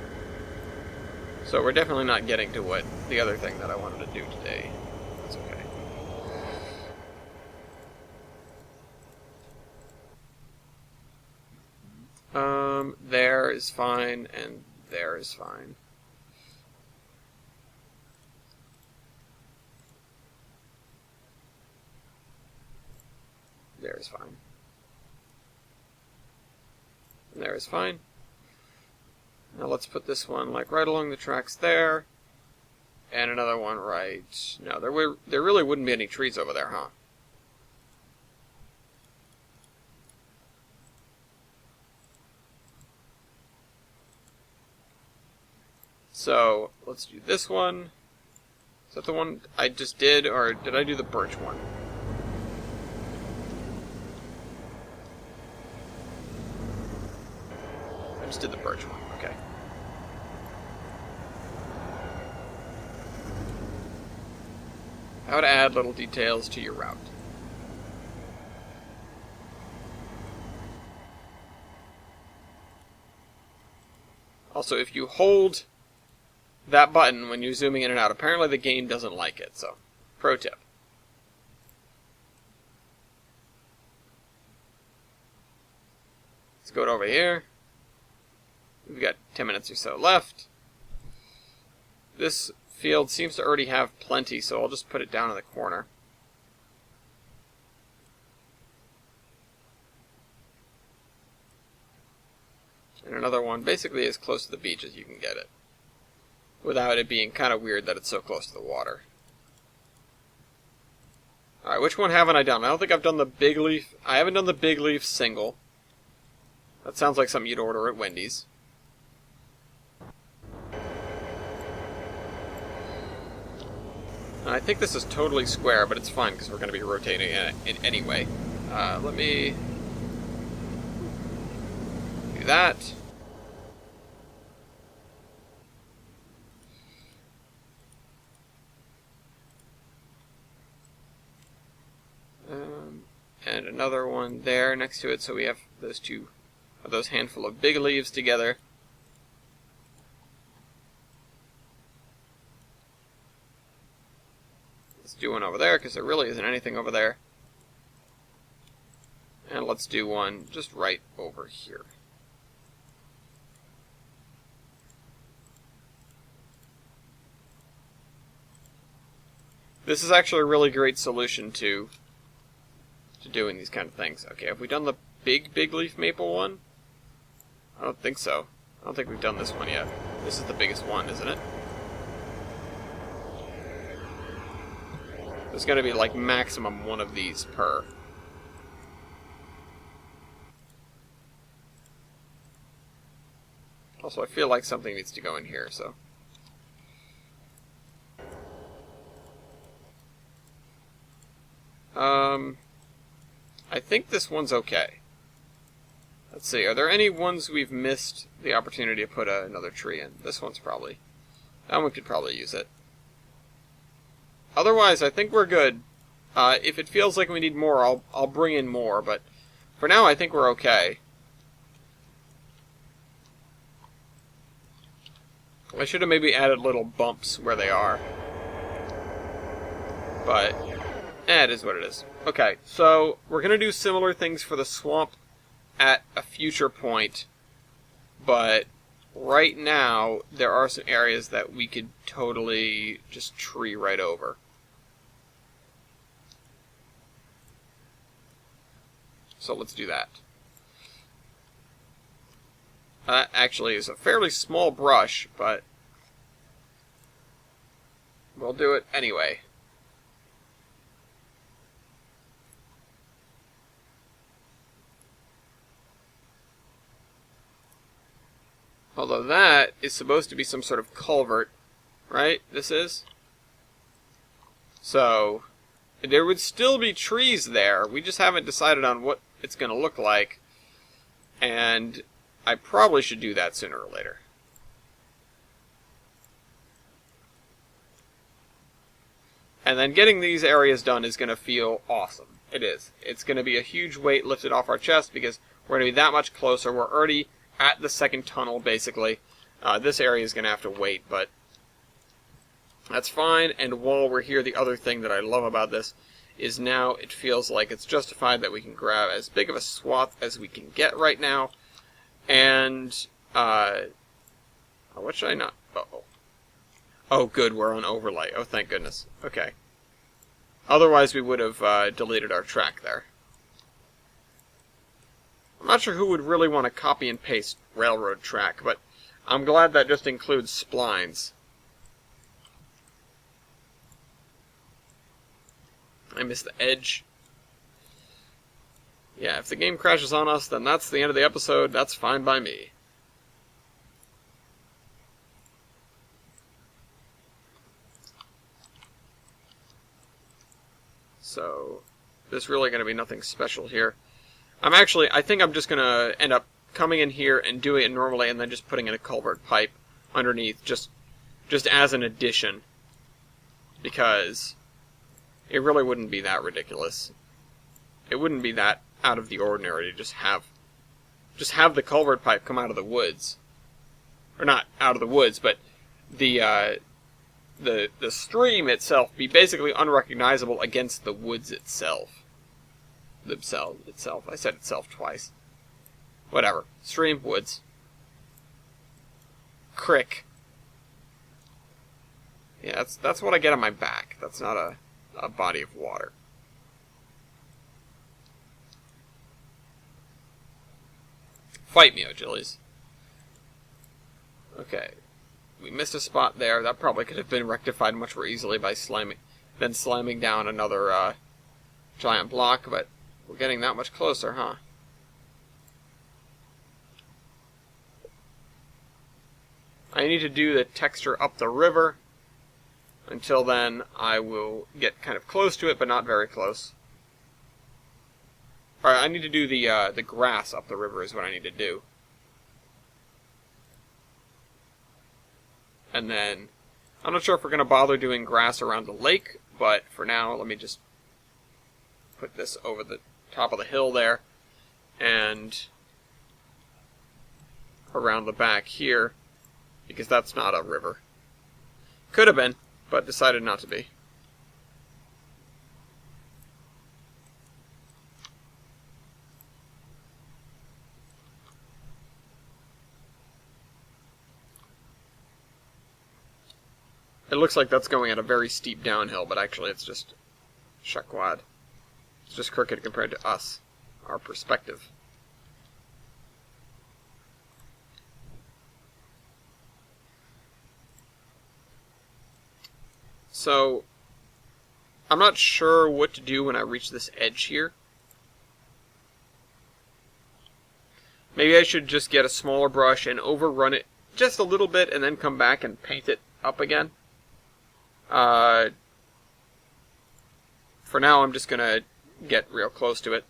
So we're definitely not getting to what the other thing that I wanted to do today. That's okay. There is fine, and there is fine. There is fine. And there is fine. Now let's put this one like right along the tracks there. And another one right... No, there really wouldn't be any trees over there, huh? So, let's do this one. Is that the one I just did, or did I do the birch one? I just did the birch one, okay. How to add little details to your route. Also, if you hold that button when you're zooming in and out, apparently the game doesn't like it, so pro tip. Let's go over here. We've got 10 minutes or so left. This field seems to already have plenty, so I'll just put it down in the corner. And another one basically as close to the beach as you can get it, without it being kind of weird that it's so close to the water. Alright, which one haven't I done? I don't think I've done the big leaf. I haven't done the big leaf single. That sounds like something you'd order at Wendy's. And I think this is totally square, but it's fine because we're going to be rotating it anyway. Let me do that. And another one there next to it, so we have those handful of big leaves together. Let's do one over there, because there really isn't anything over there. And let's do one just right over here. This is actually a really great solution to doing these kind of things. Okay, have we done the big leaf maple one? I don't think so. I don't think we've done this one yet. This is the biggest one, isn't it? There's going to be like maximum one of these per. Also, I feel like something needs to go in here, so. I think this one's okay. Let's see, are there any ones we've missed the opportunity to put another tree in? This one's probably. That one could probably use it. Otherwise, I think we're good. If it feels like we need more, I'll bring in more, but for now I think we're okay. I should have maybe added little bumps where they are. But, it is what it is. Okay, so we're going to do similar things for the swamp at a future point, but right now there are some areas that we could totally just tree right over. So let's do that. That actually is a fairly small brush, but we'll do it anyway. Although that is supposed to be some sort of culvert, right? This is? So, there would still be trees there. We just haven't decided on what it's going to look like. And I probably should do that sooner or later. And then getting these areas done is going to feel awesome. It is. It's going to be a huge weight lifted off our chest because we're going to be that much closer. We're already at the second tunnel, basically. This area is going to have to wait, but that's fine. And while we're here, the other thing that I love about this is now it feels like it's justified that we can grab as big of a swath as we can get right now. And, what should I not? Uh-oh. Oh, good, we're on overlay. Oh, thank goodness. Okay. Otherwise, we would have deleted our track there. I'm not sure who would really want to copy and paste railroad track, but I'm glad that just includes splines. I missed the edge. Yeah, if the game crashes on us, then that's the end of the episode. That's fine by me. So, there's really going to be nothing special here. I think I'm just going to end up coming in here and doing it normally and then just putting in a culvert pipe underneath just as an addition. Because it really wouldn't be that ridiculous. It wouldn't be that out of the ordinary to just have the culvert pipe come out of the woods. Or not out of the woods, but the stream itself be basically unrecognizable against the woods itself. Itself. I said itself twice. Whatever. Stream, woods. Crick. Yeah, that's what I get on my back. That's not a body of water. Fight me, O'Gillies. Okay. We missed a spot there. That probably could have been rectified much more easily by slamming down another giant block, but we're getting that much closer, huh? I need to do the texture up the river. Until then, I will get kind of close to it, but not very close. Alright, I need to do the grass up the river is what I need to do. And then, I'm not sure if we're going to bother doing grass around the lake, but for now, let me just put this over the top of the hill there, and around the back here, because that's not a river. Could have been, but decided not to be. It looks like that's going at a very steep downhill, but actually it's just Shakwad. It's just crooked compared to us, our perspective. So, I'm not sure what to do when I reach this edge here. Maybe I should just get a smaller brush and overrun it just a little bit and then come back and paint it up again. For now, I'm just going to get real close to it,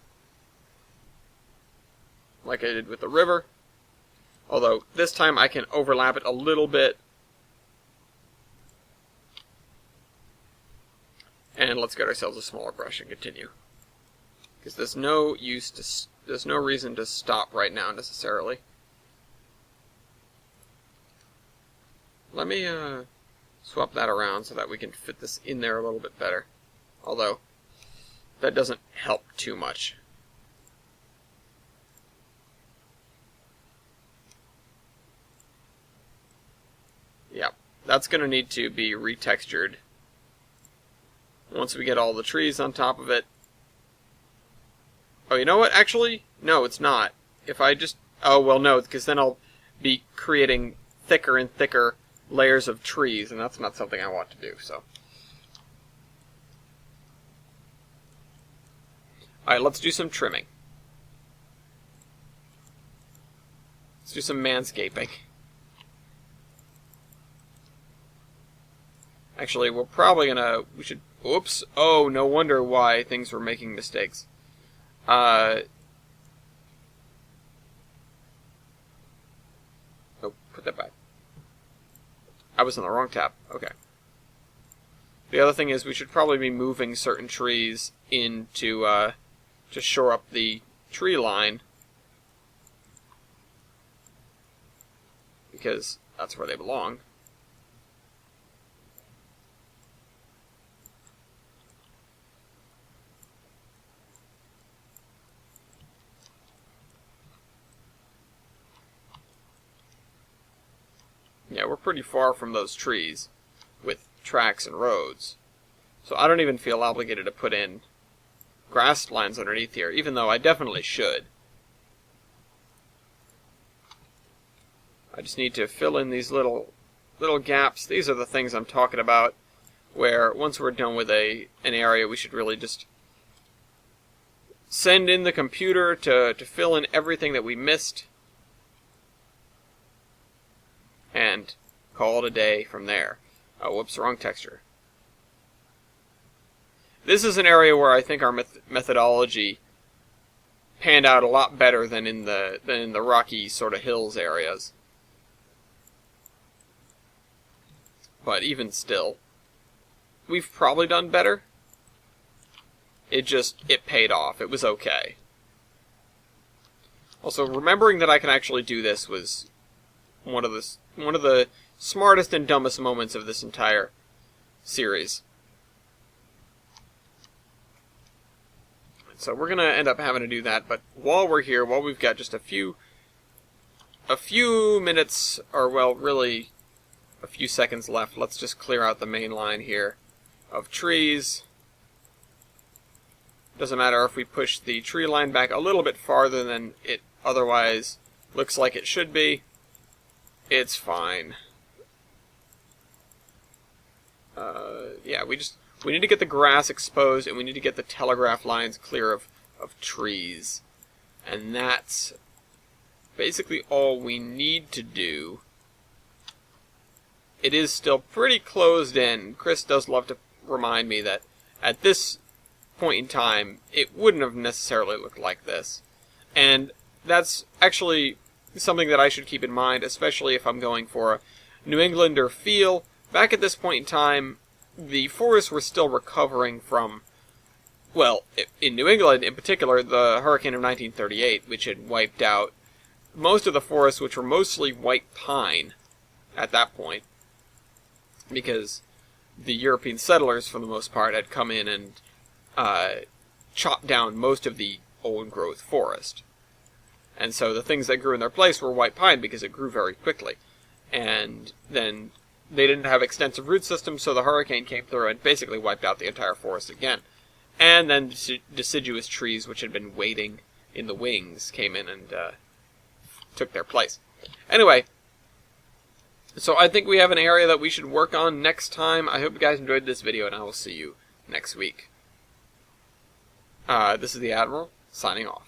like I did with the river. Although, this time I can overlap it a little bit. And let's get ourselves a smaller brush and continue. Because there's no reason to stop right now, necessarily. Let me, swap that around so that we can fit this in there a little bit better. Although, that doesn't help too much. Yep, that's going to need to be retextured once we get all the trees on top of it. Oh, you know what? Actually, no, it's not. If I just... Oh, well, no, because then I'll be creating thicker and thicker layers of trees, and that's not something I want to do, so. Alright, let's do some trimming. Let's do some manscaping. Actually, we're probably gonna... We should... Oops. Oh, no wonder why things were making mistakes. Oh, put that back. I was on the wrong tab. Okay. The other thing is we should probably be moving certain trees in to shore up the tree line, because that's where they belong. Yeah, we're pretty far from those trees with tracks and roads. So I don't even feel obligated to put in grass lines underneath here, even though I definitely should. I just need to fill in these little gaps. These are the things I'm talking about, where once we're done with an area, we should really just send in the computer to fill in everything that we missed, and call it a day from there. Oh, whoops, wrong texture. This is an area where I think our methodology panned out a lot better than in the rocky sort of hills areas. But even still, we've probably done better. It paid off. It was okay. Also, remembering that I can actually do this was one of the smartest and dumbest moments of this entire series. So we're going to end up having to do that, but while we're here, while we've got just a few minutes, or well, really a few seconds left, let's just clear out the main line here of trees. Doesn't matter if we push the tree line back a little bit farther than it otherwise looks like it should be. It's fine. Yeah, we need to get the grass exposed, and we need to get the telegraph lines clear of trees. And that's basically all we need to do. It is still pretty closed in. Chris does love to remind me that at this point in time, it wouldn't have necessarily looked like this. And that's actually something that I should keep in mind, especially if I'm going for a New Englander feel. Back at this point in time, the forests were still recovering from well, in New England in particular, the hurricane of 1938, which had wiped out most of the forests, which were mostly white pine at that point, because the European settlers, for the most part, had come in and chopped down most of the old-growth forest. And so the things that grew in their place were white pine because it grew very quickly. And then they didn't have extensive root systems, so the hurricane came through and basically wiped out the entire forest again. And then deciduous trees, which had been waiting in the wings, came in and took their place. Anyway, so I think we have an area that we should work on next time. I hope you guys enjoyed this video, and I will see you next week. This is the Admiral, signing off.